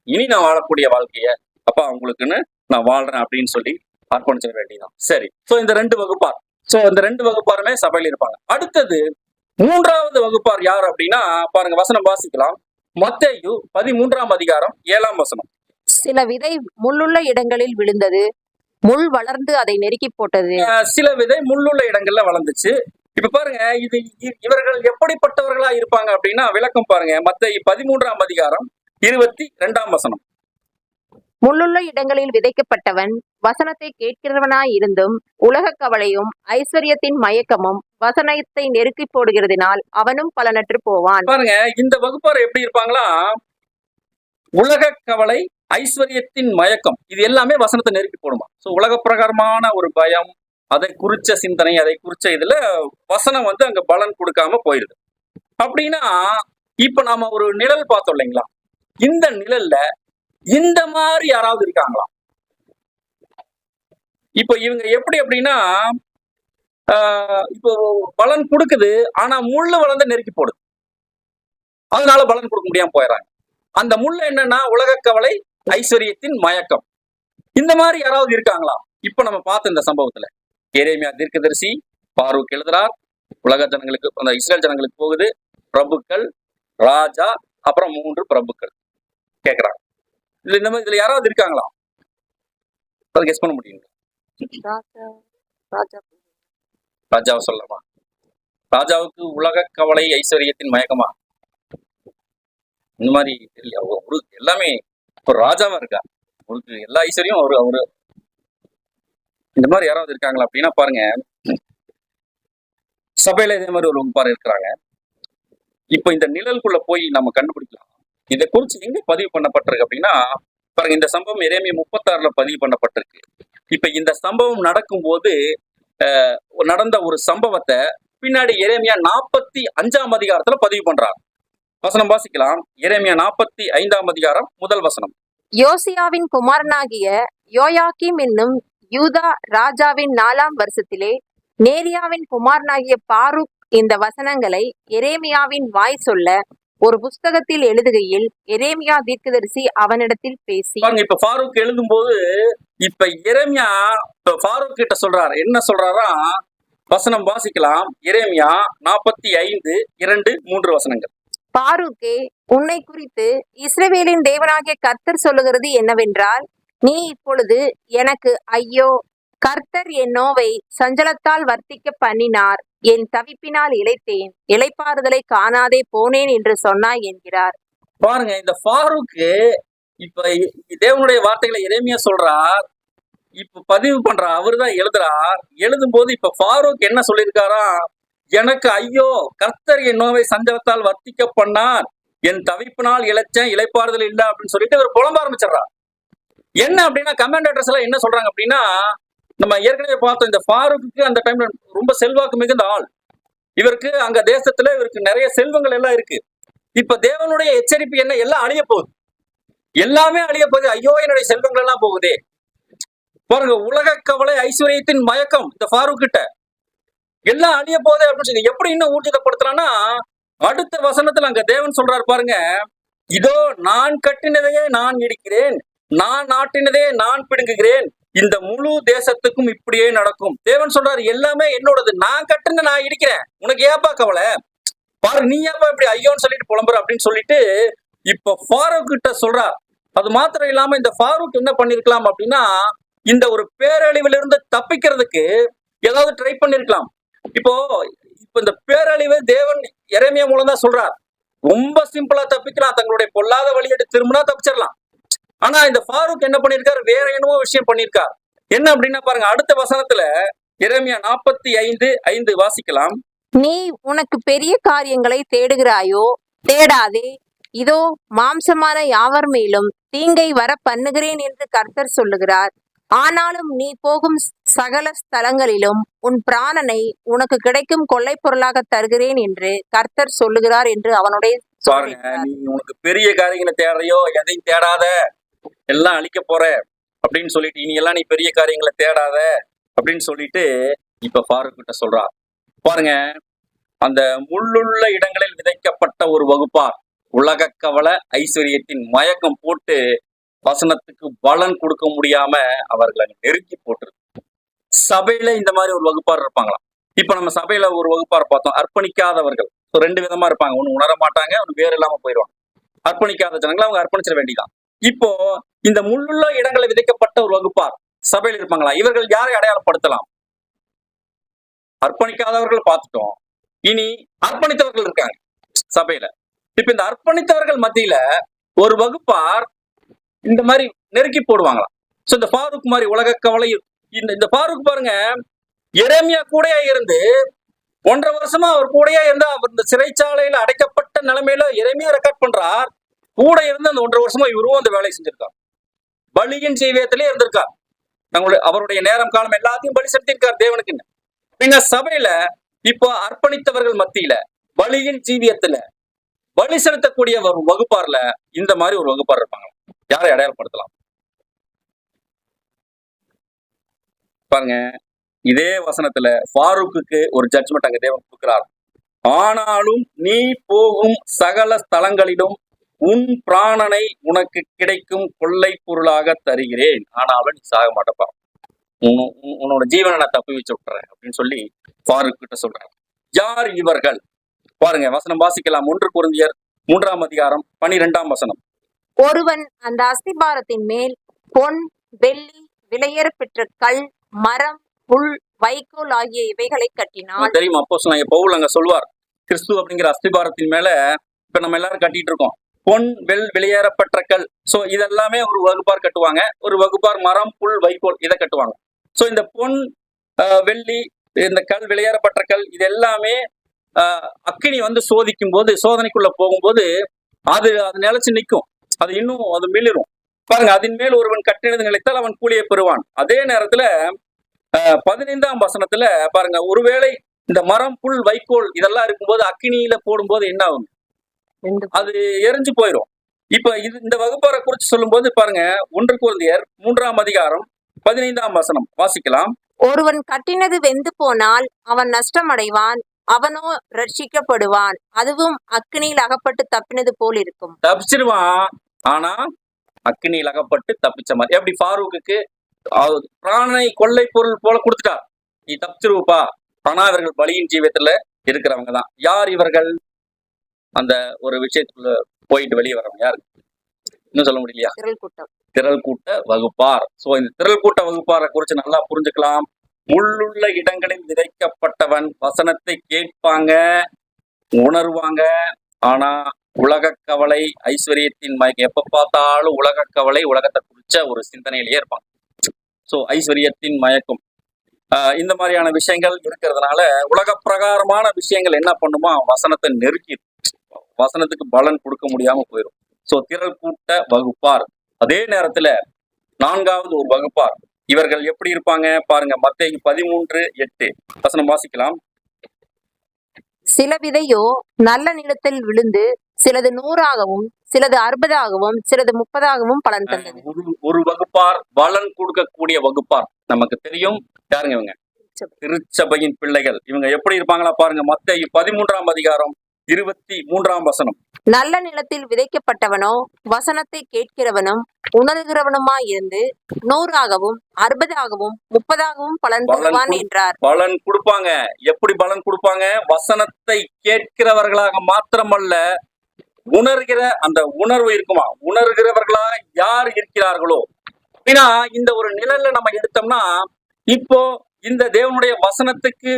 Speaker 1: இனி நான் வாழக்கூடிய வாழ்க்கைய அப்பா உங்களுக்குன்னு நான் வாழ்றேன் அப்படின்னு சொல்லி அர்ப்பணிச்சிட வேண்டியதுதான். சரி, சோ இந்த 2 வகுப்பார், சோ இந்த 2 வகுப்பாருமே சபையில இருப்பாங்க. அடுத்தது 3வது வகுப்பார் யார் அப்படின்னா, பாருங்க வசனம் வாசிக்கலாம். மத்தேயு 13ஆம் அதிகாரம் 7ஆம் வசனம்.
Speaker 2: சில விதை முள்ளுள்ள இடங்களில் விழுந்தது, முள் வளர்ந்து அதை நெருக்கி போட்டது.
Speaker 1: சில விதை முள்ளுள்ள இடங்கள்ல வளர்ந்துச்சு. இப்ப பாருங்க, இவர்கள் எப்படிப்பட்டவர்களா இருப்பாங்க அப்படின்னா விளக்கம் பாருங்க. மத்தேயு 13ஆம் அதிகாரம் 22ஆம் வசனம்.
Speaker 2: முள்ளுள்ள இடங்களில் விதைக்கப்பட்டவன் வசனத்தை கேட்கிறவனாய் இருந்தும் உலக கவலையும் ஐஸ்வர்யத்தின் மயக்கமும் வசனத்தை நெருக்கி போடுகிறதினால் அவனும் பலனற்று போவான்.
Speaker 1: பாருங்க, இந்த வகுப்பார் எப்படி இருப்பாங்களா? உலக கவலை, ஐஸ்வர்யத்தின் மயக்கம், இது எல்லாமே வசனத்தை நெருக்கி போடுமா. சோ உலக பிரகாரமான ஒரு பயம், அதை குறிச்ச சிந்தனை, அதை குறிச்ச இதுல வசனம் அங்க பலன் கொடுக்காம போயிருது. அப்படின்னா இப்ப நாம ஒரு நிழல் பார்த்தோம் இல்லைங்களா? இந்த நிழல்ல இந்த மாதிரி யாராவது இருக்காங்களா? இப்ப இவங்க எப்படி அப்படின்னா, இப்போ பலன் கொடுக்குது, ஆனா முள்ளு வளர்ந்து நெருக்கி போடுது, அதனால பலன் கொடுக்க முடியாம போயிடறாங்க. அந்த முள்ளு என்னன்னா உலக கவலை, ஐஸ்வர்யத்தின் மயக்கம். இந்த மாதிரி யாராவது இருக்காங்களா? இப்ப நம்ம பார்த்த இந்த சம்பவத்துல எரேமியா தீர்க்கதரிசி பாரூக் எழுதுறார். உலக ஜனங்களுக்கு, அந்த இஸ்ரேல் ஜனங்களுக்கு போகுது. பிரபுக்கள், ராஜா, அப்புறம் 3 பிரபுக்கள் கேட்கிறாங்க. இந்த மாதிரி இதுல யாராவது இருக்காங்களா? அதை கெஸ் பண்ண முடியும்? ராஜாவை சொல்லலாமா? ராஜாவுக்கு உலக கவலை, ஐஸ்வர்யத்தின் மயக்கமா? இந்த மாதிரி எல்லாமே ஒரு ராஜாவா இருக்கா, உங்களுக்கு எல்லா ஐஸ்வர்யம் அவரு. இந்த மாதிரி யாராவது இருக்காங்களா அப்படின்னா பாருங்க, சபையில இதே மாதிரி ஒரு வகுப்பார் இருக்கிறாங்க. இப்ப இந்த நிழலுக்குள்ள போய் நம்ம கண்டுபிடிக்கலாம். இதை குறிச்சு எங்க பதிவு பண்ணப்பட்டிருக்கு அப்படின்னா பாருங்க, இந்த சம்பவம் எரேமியா 36ல பதிவு பண்ணப்பட்டிருக்கு. இப்ப இந்த சம்பவம் நடக்கும்போது நடந்த ஒரு சம்பவத்தை பின்னாடி எரேமியா 45ஆம் அதிகாரத்துல பதிவு பண்றார். வசனம் வாசிக்கலாம். எரேமியா 45ஆம் அதிகாரம் 1 வசனம்.
Speaker 2: யோசியாவின் குமாரனாகிய யோயாக்கீம் என்னும் யூதா ராஜாவின் 4ஆம் வருஷத்திலே நேரியாவின் குமாரனாகிய பாரூக் இந்த வசனங்களை எரேமியாவின் வாய் சொல்ல ஒரு புஸ்தகத்தில் எழுதுகையில் எரேமியா தீர்க்கதரிசி அவனிடத்தில் பேசி.
Speaker 1: இப்ப பாரூக் எழுதும் போது இப்ப எரேமியா பாரூக் கிட்ட சொல்றாரு. என்ன சொல்றாரா? வசனம் வாசிக்கலாம். எரேமியா 45:2-3 வசனங்கள்.
Speaker 2: பாரூக்கே, உன்னை குறித்து இஸ்ரவேலின் தேவனாகிய கர்த்தர் சொல்லுகிறது என்னவென்றால், நீ இப்பொழுது எனக்கு ஐயோ, கர்த்தர் என் நோவை சஞ்சலத்தால் வர்த்திக்க பண்ணினார், என் தவிப்பினால் இளைத்தேன், இளைப்பாறுதலை காணாதே போனேன் என்று சொன்னாய் என்கிறார்.
Speaker 1: பாருங்க, இந்த பாரூக்கு இப்ப தேவனுடைய வார்த்தைகளை எரேமியா சொல்றார், இப்ப பதிவு பண்றார், அவருதான் எழுதுறார். எழுதும் போது இப்ப பாரூக் என்ன சொல்லியிருக்காரா? எனக்கு ஐயோ, கர்த்தர் என் நோவை சஞ்சலத்தால் வர்த்திக்க பண்ணார், என் தவிப்பினால் இழைச்சேன், இளைப்பாறுதல் இல்லை அப்படின்னு சொல்லிட்டு இவர் புலம்ப ஆரம்பிச்சிடறார். என்ன அப்படின்னா கமெண்டேட்டர்ஸ் எல்லாம் என்ன சொல்றாங்க அப்படின்னா, நம்ம ஏற்கனவே பார்த்தோம், இந்த பாரூக்கு அந்த டைம்ல ரொம்ப செல்வாக்கு மிகுந்த ஆள். இவருக்கு அங்க தேசத்துல இவருக்கு நிறைய செல்வங்கள் எல்லாம் இருக்கு. இப்ப தேவனுடைய எச்சரிப்பு என்ன? எல்லாம் அழிய போகுது, எல்லாமே அழிய போகுது. ஐயோ, என்னுடைய செல்வங்கள் எல்லாம் போகுதே. பாருங்க, உலக கவலை, ஐஸ்வர்யத்தின் மயக்கம் இந்த பாரூக் கிட்ட, எல்லாம் அழிய போகுது அப்படின்னு சொல்லி எப்படி இன்னும் ஊர்ஜிதப்படுத்துறான்னா, அடுத்த வசனத்துல அங்க தேவன் சொல்றாரு பாருங்க, இதோ நான் கட்டினதையே நான் இடிக்கிறேன், நான் நாட்டினதே நான் பிடுங்குகிறேன், இந்த முழு தேசத்துக்கும் இப்படியே நடக்கும். தேவன் சொல்றாரு, எல்லாமே என்னோடது, நான் கட்டுன நான் இடிக்கிறேன், உனக்கு ஏப்பா கவலை? பாரு, நீ ஏப்பா இப்படி ஐயோன்னு சொல்லிட்டு புலம்புற அப்படின்னு சொல்லிட்டு இப்ப பாரூக் கிட்ட சொல்றார். அது மாத்திரம் இல்லாம இந்த பாரூக் என்ன பண்ணிருக்கலாம் அப்படின்னா, இந்த ஒரு பேரழிவிலிருந்து தப்பிக்கிறதுக்கு ஏதாவது ட்ரை பண்ணிருக்கலாம். இப்போ இப்ப இந்த பேரழிவு தேவன் எரேமியா மூலம் தான் சொல்றார். ரொம்ப சிம்பிளா தப்பிக்கலாம், தங்களுடைய பொல்லாத வழியிட்டு திரும்பினா தப்பிச்சிடலாம். ஆனா இந்த ஃபாரூக் என்ன பண்ணிருக்காரு, வேற என்னவோ விஷயம் பண்ணிருக்கார். என்ன அப்படின்னா பாருங்க, அடுத்த வசனத்துல எரேமியா 45:5 வாசிக்கலாம்.
Speaker 2: நீ உனக்கு பெரிய காரியங்களை தேடுகிறாயோ? தேடாதே. இதோ மாம்சமான யாவர் மேலும் தீங்கை வர பண்ணுகிறேன் என்று கர்த்தர் சொல்லுகிறார். ஆனாலும் நீ போகும் சகல ஸ்தலங்களிலும் உன் பிராணனை உனக்கு கிடைக்கும் கொள்ளை பொருளாக தருகிறேன் என்று கர்த்தர் சொல்லுகிறார் என்று அவனுடைய
Speaker 1: பாருங்க, நீ உனக்கு பெரிய காரியங்களை தேடுறியோ, எதையும் தேடாத, எல்லாம் அழிக்க போற அப்படின்னு சொல்லிட்டு, இனி எல்லாம் நீ பெரிய காரியங்களை தேடாத அப்படின்னு சொல்லிட்டு இப்ப ஃபாரூக் கிட்ட சொல்றா. பாருங்க, அந்த முள்ளுள்ள இடங்களில் விதைக்கப்பட்ட ஒரு வகுப்பார் உலக கவலை ஐஸ்வர்யத்தின் மயக்கம் போட்டு வசனத்துக்கு பலன் கொடுக்க முடியாம அவர்களை நெருக்கி போட்டுருக்கு. சபையில இந்த மாதிரி ஒரு வகுப்பார் இருப்பாங்களாம். இப்ப நம்ம சபையில ஒரு வகுப்பார் பார்த்தோம், அர்ப்பணிக்காதவர்கள். ரெண்டு விதமா இருப்பாங்க, ஒண்ணு உணர மாட்டாங்க, ஒண்ணு வேறு இல்லாம போயிடுவாங்க. அர்ப்பணிக்காத ஜனங்களை அவங்க அர்ப்பணிச்சிட வேண்டியதான். இப்போ இந்த முள்ளுள்ள இடங்களை விதைக்கப்பட்ட ஒரு வகுப்பார் சபையில் இருப்பாங்களா? இவர்கள் யாரை அடையாளப்படுத்தலாம்? அர்ப்பணிக்காதவர்கள் பார்த்துட்டோம், இனி அர்ப்பணித்தவர்கள் இருக்காங்க சபையில. இப்ப இந்த அர்ப்பணித்தவர்கள் மத்தியில ஒரு வகுப்பார் இந்த மாதிரி நெருக்கி போடுவாங்களாம். சோ இந்த ஃபாரூக் மாதிரி உலக கவலை, இந்த ஃபாரூக் பாருங்க, எரேமியா கூடயா இருந்து 1.5 வருஷமா அவர் கூடயா இருந்தா, இந்த சிறைச்சாலையில அடைக்கப்பட்ட நிலைமையில எரேமியா ரெக்கார்ட் பண்றார். கூட இருந்து அந்த 1.5 வருஷமா இவரும் அந்த வேலையை செஞ்சிருக்கார். பலியின் ஜீவியத்திலே இருந்திருக்கார். அவருடைய நேரம் காலம் எல்லாத்தையும் பலி செலுத்திருக்கார் தேவனுக்கு. நீங்க சபையில இப்போ அர்ப்பணித்தவர்கள் மத்தியில பலியின் ஜீவியத்துல பலி செலுத்தக்கூடிய ஒரு வகுப்பார்ல இந்த மாதிரி ஒரு வகுப்பார் இருப்பாங்க. யாரை அடையாளப்படுத்தலாம் பாருங்க. இதே வசனத்துல ஃபாரூக்கு ஒரு ஜட்ஜ்மெண்ட் அங்க தேவன் கொடுக்கிறார். ஆனாலும் நீ போகும் சகல ஸ்தலங்களிலும் உன் பிராணனை உனக்கு கிடைக்கும் கொள்ளை பொருளாக தருகிறேன். ஆனாலும் நீ சாக மாட்டப்பா, உன்னோட ஜீவனை நான் தப்பி வச்சு விட்டுறேன் அப்படின்னு சொல்லி ஃபாரூக் கிட்ட சொல்றேன். யார் இவர்கள் பாருங்க, வசனம் வாசிக்கலாம். 1 கொரிந்தியர் 3:12 வசனம்.
Speaker 2: ஒருவன் அந்த அஸ்திபாரத்தின் மேல் பொன், வெள்ளி, விலையேற பெற்ற கல், மரம், புல், வைக்கோல் ஆகிய இவைகளை கட்டினான்.
Speaker 1: தெரியும், அப்போஸ்தலனாகிய பவுல் அங்க சொல்வார், கிறிஸ்து அப்படிங்கிற அஸ்திபாரத்தின் மேல இப்ப நம்ம எல்லாரும் கட்டிட்டு இருக்கோம். பொன், விலையேறப்பட்ட கல். சோ இதெல்லாமே ஒரு வகுப்பார் கட்டுவாங்க. ஒரு வகுப்பார் மரம், புல், வைக்கோல் இதை கட்டுவாங்க. சோ இந்த பொன், வெள்ளி, இந்த கல், விலையேறப்பட்ட கல், இது எல்லாமே அக்கினி வந்து சோதிக்கும் போது, சோதனைக்குள்ள போகும்போது அது நிலைச்சு நிற்கும், அது இன்னும் அது மிளிரும். பாருங்க, அதன் மேல் ஒருவன் கட்டினது நிலைத்தால் அவன் கூலியை பெறுவான். அதே நேரத்துல 15 வசனத்துல பாருங்க, ஒருவேளை இந்த மரம், புல், வைக்கோல் இதெல்லாம் இருக்கும்போது அக்கினியில போடும்போது என்ன ஆகும், அது எரிஞ்சு போயிடும். இப்ப இந்த வகுப்பாரை குறிச்சு சொல்லும் போது பாருங்க, 1 கொரிந்தியர் 3:15 வசனம் வாசிக்கலாம்.
Speaker 2: ஒருவன் கட்டினது வெந்து போனால் அவன் நஷ்டம் அடைவான், அவனோ ரட்சிக்கப்படுவான், அதுவும் அக்கினியில் அகப்பட்டு தப்பினது போல் இருக்கும்.
Speaker 1: தப்பிச்சிருவான், ஆனா அக்கினியில் அகப்பட்டு தப்பிச்ச மாதிரி. எப்படி ஃபாரூக்கு பிராணனை கொள்ளை பொருள் போல கொடுத்துட்டார், நீ தப்பிச்சிருவப்பா. ஆனா இவர்கள் பலியின் ஜீவியத்துல இருக்கிறவங்க தான். யார் இவர்கள்? அந்த ஒரு விஷயத்துக்குள்ள போயிட்டு வெளியே வரவங்க யாரு இன்னும் சொல்ல முடியலையா? திரள் கூட்ட வகுப்பார். சோ இந்த திரள் கூட்ட வகுப்பாரை குறிச்சு நல்லா புரிஞ்சுக்கலாம். முள்ளுள்ள இடங்களில் விதைக்கப்பட்டவன் வசனத்தை கேட்பாங்க, உணர்வாங்க. ஆனா உலக கவலை, ஐஸ்வர்யத்தின் மயக்கம், எப்ப பார்த்தாலும் உலக கவலை, உலகத்தை குறிச்ச ஒரு சிந்தனையிலேயே இருப்பாங்க. சோ ஐஸ்வர்யத்தின் மயக்கம், இந்த மாதிரியான விஷயங்கள் இருக்கிறதுனால உலக பிரகாரமான விஷயங்கள் என்ன பண்ணுமா, வசனத்தை நெருக்கி வசனத்துக்கு பலன் கொடுக்க முடியாம போயிடும். சோ திரள் கூட்ட வகுப்பார். அதே நேரத்துல 4வது ஒரு வகுப்பார். இவர்கள் எப்படி இருப்பாங்க பாருங்க, மத்தேயு 13:8 வசனம் வாசிக்கலாம்.
Speaker 2: சில விதையோ நல்ல நிலத்தில் விழுந்து சிலது 100ஆகவும் சிலது 60ஆகவும் சிலது 30ஆகவும் பலன் தந்தது.
Speaker 1: ஒரு வகுப்பார் பலன் கொடுக்கக்கூடிய வகுப்பார் நமக்கு தெரியும். யாருங்க இவங்க? திருச்சபையின் பிள்ளைகள். இவங்க எப்படி இருப்பாங்களா பாருங்க, மத்தேயு 13:23 வசனம்.
Speaker 2: நல்ல நிலத்தில் விதைக்கப்பட்டவனோ வசனத்தை கேட்கிறவனும் உணர்கிறவனுமாய் இருந்து 100ஆகவும் 60ஆகவும் 30ஆகவும் பலன் தருவான் என்றார்.
Speaker 1: பலன் கொடுப்பாங்க. எப்படி பலன் கொடுப்பாங்க? வசனத்தை கேட்கிறவர்களாக மாத்திரமல்ல, உணர்கிற அந்த உணர்வு இருக்குமா, உணர்கிறவர்களா யார் இருக்கிறார்களோ அப்படின்னா இந்த ஒரு நிழல்ல நம்ம எடுத்தோம்னா இப்போ இந்த தேவனுடைய வசனத்துக்கு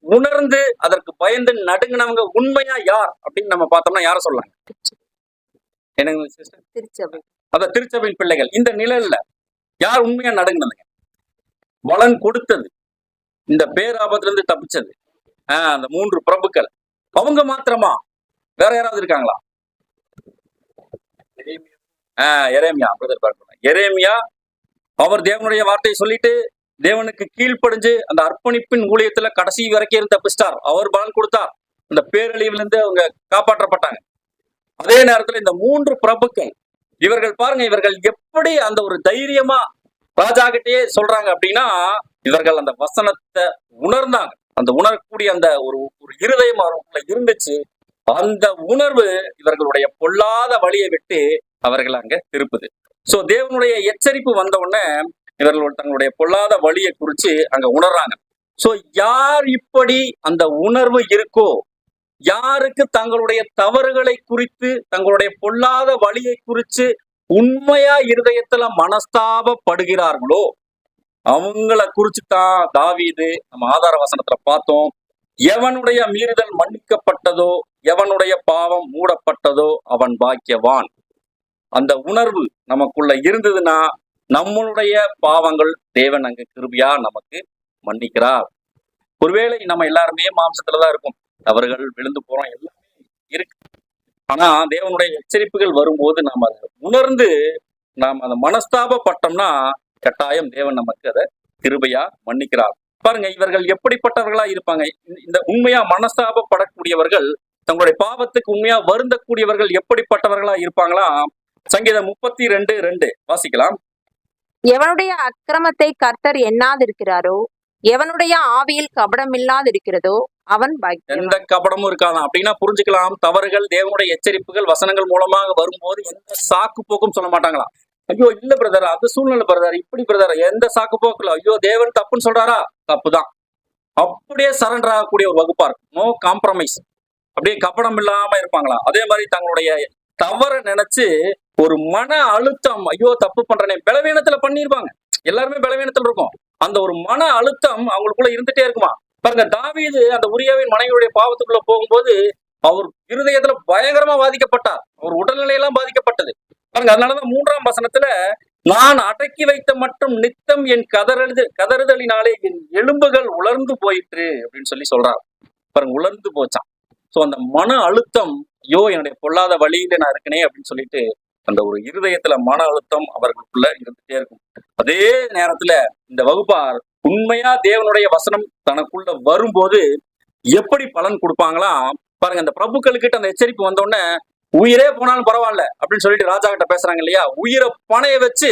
Speaker 1: உணர்ந்து அதற்கு பயந்து நடுங்கினவங்க உண்மையா யார் அப்படின்னு நம்ம பார்த்தோம்னா யார சொல்லலாம்? என்னங்க சிஸ்டர்?
Speaker 2: திருச்சபை.
Speaker 1: அத திருச்சபையின் பிள்ளைகள். இந்த நிழல்ல யார் உண்மையா நடுங்கினதுங்க? பலன் கொடுத்தது, இந்த பேராபத்துல இருந்து தப்பிச்சது அந்த 3 பிரபுக்கள். அவங்க மாத்திரமா? வேற யாராவது இருக்காங்களா? எரேமியா பிரதர் பார்க்கணும். எரேமியா அவர் தேவனுடைய வார்த்தையை சொல்லிட்டு தேவனுக்கு கீழ்ப்படிஞ்சு அந்த அர்ப்பணிப்பின் ஊழியத்துல கடைசி வரைக்கும் இருந்து தப்பிச்சிட்டார். அவர் பலன் கொடுத்தார். அந்த பேரழிவுல இருந்து அவங்க காப்பாற்றப்பட்டாங்க. அதே நேரத்துல இந்த 3 பிரபுக்கள் இவர்கள் பாருங்க, இவர்கள் எப்படி அந்த ஒரு தைரியமா ராஜா கிட்டயே சொல்றாங்க அப்படின்னா, இவர்கள் அந்த வசனத்தை உணர்ந்தாங்க. அந்த உணரக்கூடிய அந்த ஒரு இருதயம் அவர்களுக்குள்ள இருந்துச்சு. அந்த உணர்வு இவர்களுடைய பொல்லாத வழியை விட்டு அவர்கள் அங்க திருப்புது. சோ தேவனுடைய எச்சரிப்பு வந்த உடனே இவர்கள் தங்களுடைய பொல்லாத வழியை குறிச்சு அங்க உணர்றாங்க. சோ யார் இப்படி அந்த உணர்வு இருக்கோ, யாருக்கு தங்களுடைய தவறுகளை குறித்து தங்களுடைய பொல்லாத வழியை குறித்து உண்மையா இருதயத்துல மனஸ்தாபப்படுகிறார்களோ அவங்கள குறிச்சுதான் தாவீது நம்ம ஆதார வசனத்துல பார்த்தோம். எவனுடைய மீறுதல் மன்னிக்கப்பட்டதோ, எவனுடைய பாவம் மூடப்பட்டதோ அவன் பாக்கியவான். அந்த உணர்வு நமக்குள்ள இருந்ததுன்னா நம்மளுடைய பாவங்கள் தேவன் அங்க கிருபையா நமக்கு மன்னிக்கிறார். ஒருவேளை நம்ம எல்லாருமே மாம்சத்துலதான் இருக்கும், தவறுகள் விழுந்து போறோம், எல்லாமே இருக்கு. ஆனா தேவனுடைய எச்சரிப்புகள் வரும்போது நாம் அதை உணர்ந்து நாம் அதை மனஸ்தாபப்பட்டோம்னா கட்டாயம் தேவன் நமக்கு அதை கிருபையா மன்னிக்கிறார். பாருங்க இவர்கள் எப்படிப்பட்டவர்களா இருப்பாங்க. இந்த உண்மையா மனஸ்தாபப்படக்கூடியவர்கள், தங்களுடைய பாவத்துக்கு உண்மையா வருந்தக்கூடியவர்கள் எப்படிப்பட்டவர்களா இருப்பாங்களா? சங்கீதம் 32:2 வாசிக்கலாம்.
Speaker 2: எவனுடைய அக்கிரமத்தை கர்த்தர் எண்ணாதிருக்கிறாரோ, எவனுடைய ஆவியில் கபடம் இல்லாதிருக்கிறதோ அவன் பாக்கியவான்.
Speaker 1: எந்த கபடமும் இருக்காதான் அப்படின்னா புரிஞ்சுக்கலாம். தவறுகள் தேவனுடைய எச்சரிப்புகள் வசனங்கள் மூலமாக வரும்போது எந்த சாக்கு போக்கும் சொல்ல மாட்டாங்களாம். ஐயோ இல்ல பிரதர், அது சூழ்நிலை பிரதர், இப்படி பிரதர், எந்த சாக்கு போக்குல ஐயோ தேவன் தப்புன்னு சொல்றாரா, தப்புதான், அப்படியே சரண்டர் ஆகக்கூடிய ஒரு வகுப்பா இருக்கும். நோ காம்ப்ரமைஸ், அப்படியே கபடம் இல்லாம இருப்பாங்களாம். அதே மாதிரி தங்களுடைய தவற நினைச்சு ஒரு மன அழுத்தம், ஐயோ தப்பு பண்றேனே, பலவீனத்துல பண்ணிருப்பாங்க. எல்லாருமே பலவீனத்துல இருக்கும். அந்த ஒரு மன அழுத்தம் அவங்களுக்குள்ள இருந்துட்டே இருக்குமா. பாருங்க தாவீது அந்த உரியாவின் மனைவியுடைய பாவத்துக்குள்ள போகும்போது அவர் இருதயத்துல பயங்கரமா பாதிக்கப்பட்டார். அவர் உடல்நிலையெல்லாம் பாதிக்கப்பட்டது. பாருங்க அதனாலதான் 3ஆம் வசனத்துல நான் அடக்கி வைத்த மட்டும் நித்தம் என் கதறுதலினாலே என் எலும்புகள் உலர்ந்து போயிற்று அப்படின்னு சொல்லி சொல்றாரு. பாருங்க உலர்ந்து போச்சான். சோ அந்த மன அழுத்தம், ஐயோ என்னுடைய பொல்லாத வழியில நான் இருக்கனே அப்படின்னு சொல்லிட்டு அந்த ஒரு இருதயத்துல மன அழுத்தம் அவர்களுக்குள்ள இருந்துட்டே இருக்கும். அதே நேரத்துல இந்த வகுப்பார் உண்மையா தேவனுடைய வசனம் தனக்குள்ள வரும்போது எப்படி பலன் கொடுப்பாங்களா பாருங்க. அந்த பிரபுக்களுக்கிட்ட அந்த எச்சரிப்பு வந்தோடனே உயிரே போனாலும் பரவாயில்ல அப்படின்னு சொல்லிட்டு ராஜா கிட்ட பேசுறாங்க இல்லையா, உயிரை பணைய வச்சு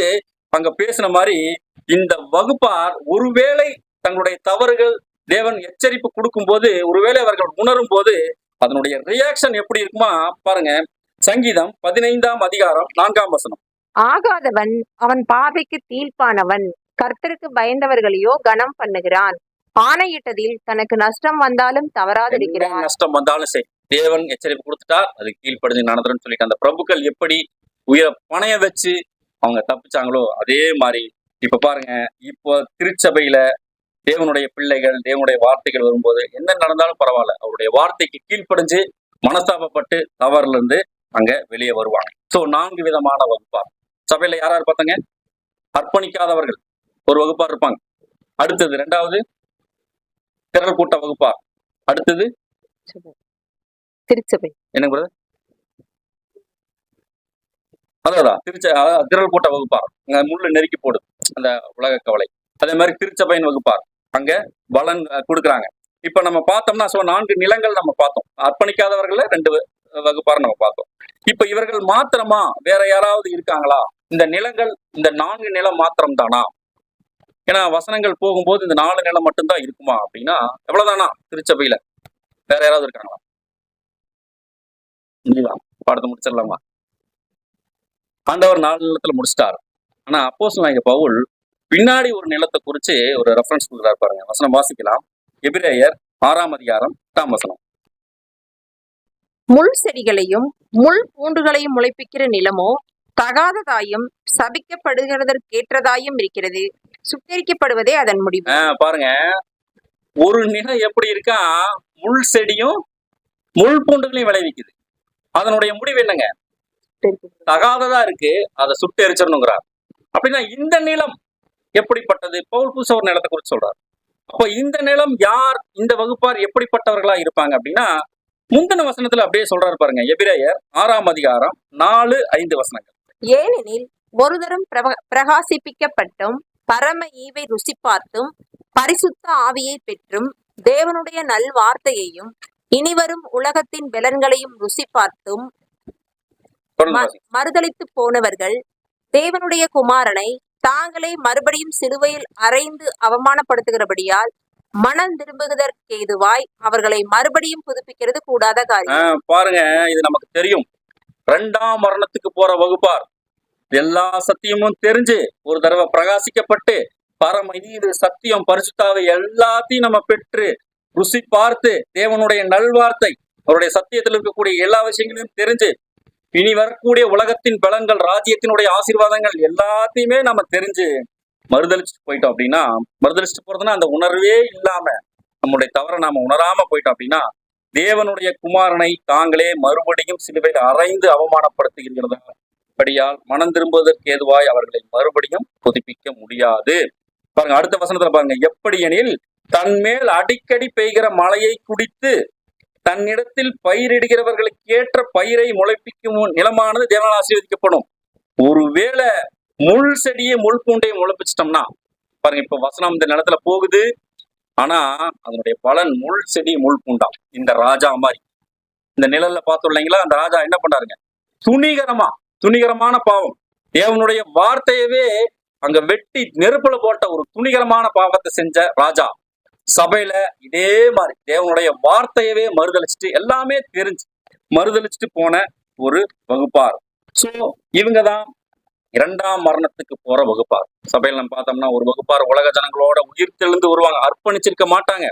Speaker 1: அங்க பேசின மாதிரி இந்த வகுப்பார் ஒருவேளை தங்களுடைய தவறுகள் தேவன் எச்சரிப்பு கொடுக்கும் போது, ஒருவேளை அவர்கள் உணரும் போது அதனுடைய ரியாக்ஷன் எப்படி இருக்குமா பாருங்க. சங்கீதம் 15ஆம் அதிகாரம் 4ஆம் வசனம்.
Speaker 2: ஆகாதவன் அவன் பார்வைக்கு தீர்ப்பானவன், கர்த்தருக்கு பயந்தவர்களையோ கனம் பண்ணுகிறான். ஆணையிட்டதில் தனக்கு நஷ்டம் வந்தாலும் தவறாதிருக்கிறான்.
Speaker 1: நஷ்டம் வந்தாலும் சரி, தேவன் எச்சரிப்பு கொடுத்துட்டா அது கீழ்ப்படுது நடந்துருன்னு சொல்லிட்டு அந்த பிரபுக்கள் எப்படி உயிரை பணைய வச்சு அவங்க தப்பிச்சாங்களோ அதே மாதிரி இப்ப பாருங்க. இப்போ திருச்சபையில தேவனுடைய பிள்ளைகள் தேவனுடைய வார்த்தைகள் வரும்போது என்ன நடந்தாலும் பரவாயில்ல, அவருடைய வார்த்தைக்கு கீழ்ப்படிஞ்சு மனஸ்தாபப்பட்டு தவறுல இருந்து அங்க வெளியே வருவாங்க. சோ 4 விதமான வகுப்பார் சபையில யாராரு பார்த்தாங்க? அர்ப்பணிக்காதவர்கள் ஒரு வகுப்பார் இருப்பாங்க. அடுத்தது 2வது திரள் கூட்ட வகுப்பார். அடுத்தது
Speaker 2: திருச்சபை.
Speaker 1: என்ன பிரதர்? அதான் திரள் கூட்ட வகுப்பார், அங்க முள்ளு நெருக்கி போடுது அந்த உலக கவலை. அதே மாதிரி திருச்சபையின் வகுப்பார், அங்க பலன் கொடுக்குறாங்க. இப்ப நம்ம பார்த்தோம்னா 4 நிலங்கள் நம்ம பார்த்தோம். அர்ப்பணிக்காதவர்கள 2 வகுப்பார் நம்ம பார்த்தோம். இப்ப இவர்கள் மாத்திரமா வேற யாராவது இருக்காங்களா? இந்த நிலங்கள் இந்த 4 நிலம் மாத்திரம் தானா? ஏன்னா வசனங்கள் போகும்போது இந்த 4 நிலம் மட்டும்தான் இருக்குமா அப்படின்னா எவ்வளவுதானா? திருச்சபையில வேற யாராவது இருக்காங்களா? பாடத்தை முடிச்சிடலாமா? ஆண்டவர் 4 நிலத்துல முடிச்சிட்டாரு. ஆனா அப்போஸ்தலனாகிய பவுல் பின்னாடி ஒரு நிலத்தை குறிச்சு ஒரு ரெஃபரன்ஸ் கொடுக்குறாரு பாருங்க. வசனம் வாசிக்கலாம். எபிரேயர் 6ஆம் அதிகாரம் 8ஆம் வசனம்.
Speaker 2: முள் செடிகளையும் முள் பூண்டுகளையும் முளைப்பிக்கிற நிலமோ தகாததாயும் சபிக்கப்படுகிறதற்கேற்றதாயும் இருக்கிறது. சுட்டெரிக்கப்படுவதே அதன் முடிவு.
Speaker 1: பாருங்க, ஒரு நிலம் எப்படி இருக்கா, முள் செடியும் முள் பூண்டுகளையும் விளைவிக்குது. அதனுடைய முடிவு என்னங்க? தகாததா இருக்கு, அதை சுட்டு எரிச்சிடணுங்கிறார். அப்படின்னா இந்த நிலம் எப்படிப்பட்டது? பவுல் புதுசா ஒரு நிலத்தை குறித்து சொல்றார். அப்ப இந்த நிலம் யார், இந்த வகுப்பார் எப்படிப்பட்டவர்களா இருப்பாங்க அப்படின்னா, முந்தின வசனத்துல அப்படியே சொல்றாரு பாருங்க. எபிரேயர் 6ஆம் அதிகாரம் 4-5 வசனங்கள்.
Speaker 2: ஏனெனில் ஒரு தரம் பிரகாசிப்பிக்கப்பட்டும் பரம ஈவை ருசி பார்த்தும் பரிசுத்த ஆவியை பெற்றும் தேவனுடைய நல்வார்த்தையையும் இனிவரும் உலகத்தின் பலன்களையும் ருசி பார்த்தும் மறுதலித்து போனவர்கள் தேவனுடைய குமாரனை தாங்களே மறுபடியும் சிலுவையில் அறைந்து அவமானப்படுத்துகிறபடியால் மனம் திரும்புவதற்கேதுவாய் அவர்களை மறுபடியும் புதுப்பிக்கிறது கூடாத காரியம்.
Speaker 1: பாருங்க, இது நமக்கு தெரியும். 2ஆம் மரணத்துக்கு போற வகுப்பார் எல்லா சத்தியமும் தெரிஞ்சு ஒரு தடவை பிரகாசிக்கப்பட்டு பரம ஈவு சத்தியம் பரிசுத்தாவை எல்லாத்தையும் நம்ம பெற்று ருசி பார்த்து தேவனுடைய நல்வார்த்தை அவருடைய சத்தியத்தில் இருக்கக்கூடிய எல்லா விஷயங்களையும் தெரிஞ்சு இனி வரக்கூடிய உலகத்தின் பலன்கள் ராஜ்யத்தினுடைய ஆசீர்வாதங்கள் எல்லாத்தையுமே நம்ம தெரிஞ்சு மறுதளிச்சுட்டு போயிட்டோம் அப்படின்னா, மறுதளிச்சுட்டு போறதுன்னா அந்த உணர்வே இல்லாம நம்முடைய தவறை நாம உணராம போயிட்டோம் அப்படின்னா, தேவனுடைய குமாரனை தாங்களே மறுபடியும் சிலுவையில் அறைந்து அவமானப்படுத்துகிறதா படியால் மனம் திரும்புவதற்கு ஏதுவாய் அவர்களை மறுபடியும் புதுப்பிக்க முடியாது. பாருங்க, அடுத்த வசனத்துல பாருங்க. எப்படி எனில் தன்மேல் அடிக்கடி பெய்கிற மழையை குடித்து தன்னிடத்தில் பயிரிடுகிறவர்களுக்கு ஏற்ற பயிரை முளைப்பிக்கும் நிலமானது தேவனால் ஆசீர்வதிக்கப்படும். ஒருவேளை முள் செடியை முள் பூண்டையும் முளைப்பிச்சிட்டோம்னா, பாருங்க, இப்ப வசனம் இந்த நிலத்துல போகுது, ஆனா அதனுடைய பலன் முள் செடி முள் பூண்டாம். இந்த ராஜா மாதிரி இந்த நிழல்ல பார்த்தோம் இல்லைங்களா, அந்த ராஜா என்ன பண்றாருங்க? துணிகரமான பாவம், தேவனுடைய வார்த்தையவே அங்க வெட்டி நெருப்புல போட்ட ஒரு துணிகரமான பாவத்தை செஞ்ச ராஜா சபையில இதே மாதிரி தேவனுடைய வார்த்தையவே மறுதளிச்சுட்டு எல்லாமே தெரிஞ்சு மறுதளிச்சுட்டு போன ஒரு வகுப்பார். சோ இவங்கதான் 2ஆம் மரணத்துக்கு போற வகுப்பார். சபையில நம்ம பார்த்தோம்னா ஒரு வகுப்பார் உலக ஜனங்களோட உயிர்த்தெழுந்து வருவாங்க, அர்ப்பணிச்சிருக்க மாட்டாங்க.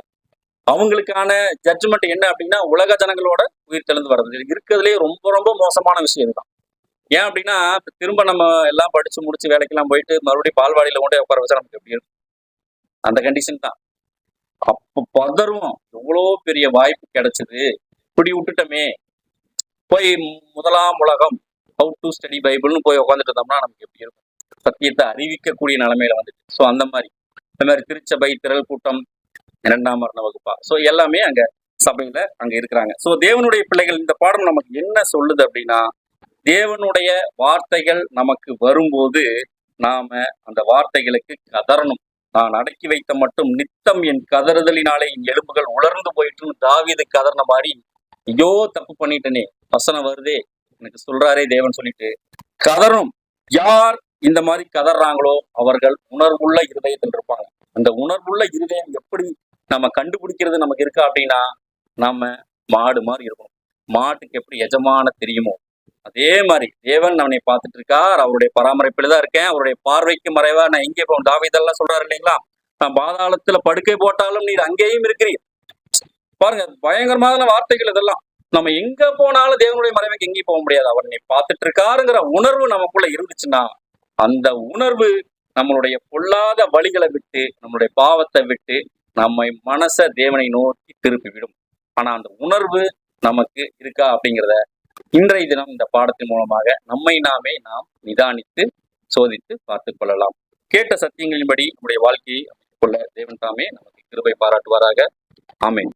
Speaker 1: அவங்களுக்கான ஜட்ஜ்மெண்ட் என்ன அப்படின்னா, உலக ஜனங்களோட உயிர்த்தெழுந்து வர்றது இருக்கிறதுலேயே ரொம்ப ரொம்ப மோசமான விஷயம் தான். ஏன் அப்படின்னா, திரும்ப நம்ம எல்லாம் படிச்சு முடிச்சு வேலைக்கெல்லாம் போயிட்டு மறுபடியும் பால்வாடியில கொண்டு உட்கார வச்சா நமக்கு எப்படி இருக்கும்? அந்த கண்டிஷன் தான். அப்ப பதறும், எவ்வளோ பெரிய வாய்ப்பு கிடைச்சது, இப்படி விட்டுட்டோமே. போய் 1ஆம் உலகம் ஹவு டு ஸ்டடி பைபிள்னு போய் உட்காந்துட்டு இருந்தோம்னா நமக்கு எப்படி இருக்கும்? சத்தியத்தை அறிவிக்கக்கூடிய நிலைமையில வந்துட்டு. ஸோ அந்த மாதிரி திருச்சபை திரள் கூட்டம் 2ஆம் மரண வகுப்பா, ஸோ எல்லாமே அங்க சபையில அங்க இருக்கிறாங்க. ஸோ தேவனுடைய பிள்ளைகள், இந்த பாடம் நமக்கு என்ன சொல்லுது அப்படின்னா, தேவனுடைய வார்த்தைகள் நமக்கு வரும்போது நாம அந்த வார்த்தைகளுக்கு கதறணும். நான் அடக்கி வைத்த மட்டும் நித்தம் என் கதறுதலினாலே என் எலும்புகள் உலர்ந்து போயிட்டுன்னு தாவீது கதறின மாதிரி, ஐயோ தப்பு பண்ணிட்டனே, வசனம் வருதே எனக்கு சொல்றாரே தேவன் சொல்லிட்டு கதறும். யார் இந்த மாதிரி கதறாங்களோ அவர்கள் உணர்வுள்ள இருதயத்தில் இருப்பாங்க. அந்த உணர்வுள்ள இருதயம் எப்படி நம்ம கண்டுபிடிக்கிறது நமக்கு இருக்கா அப்படின்னா, நம்ம மாடு மாதிரி இருக்கணும். மாட்டுக்கு எப்படி எஜமான தெரியுமோ அதே மாதிரி தேவன் அவனை பார்த்துட்டு இருக்கார், அவருடைய பராமரிப்பில தான் இருக்கேன், அவருடைய பார்வைக்கு மறைவா நான் எங்கே போவோம். தாவீதெல்லாம் சொல்றாரு இல்லைங்களா, நான் பாதாளத்துல படுக்கை போட்டாலும் நீர் அங்கேயும் இருக்கிறீர். பாருங்க, பயங்கரமான வார்த்தைகள் இதெல்லாம். நம்ம எங்க போனாலும் தேவனுடைய மறைவுக்கு எங்கேயும் போக முடியாது, அவர் நீ பார்த்துட்டு இருக்காருங்கிற உணர்வு நமக்குள்ள இருந்துச்சுன்னா, அந்த உணர்வு நம்மளுடைய பொல்லாத வழிகளை விட்டு நம்மளுடைய பாவத்தை விட்டு நம்மை மனச தேவனை நோக்கி திருப்பி விடும். ஆனா அந்த உணர்வு நமக்கு இருக்கா அப்படிங்கிறத இன்றைய தினம் இந்த பாடத்தின் மூலமாக நம்மை நாமே நாம் நிதானித்து சோதித்து பார்த்துக் கொள்ளலாம். கேட்ட சத்தியங்களின்படி நம்முடைய வாழ்க்கையை அமைத்துக் கொள்ள தேவன் தாமே நமக்கு கிருபை பாராட்டுவாராக. ஆமென்.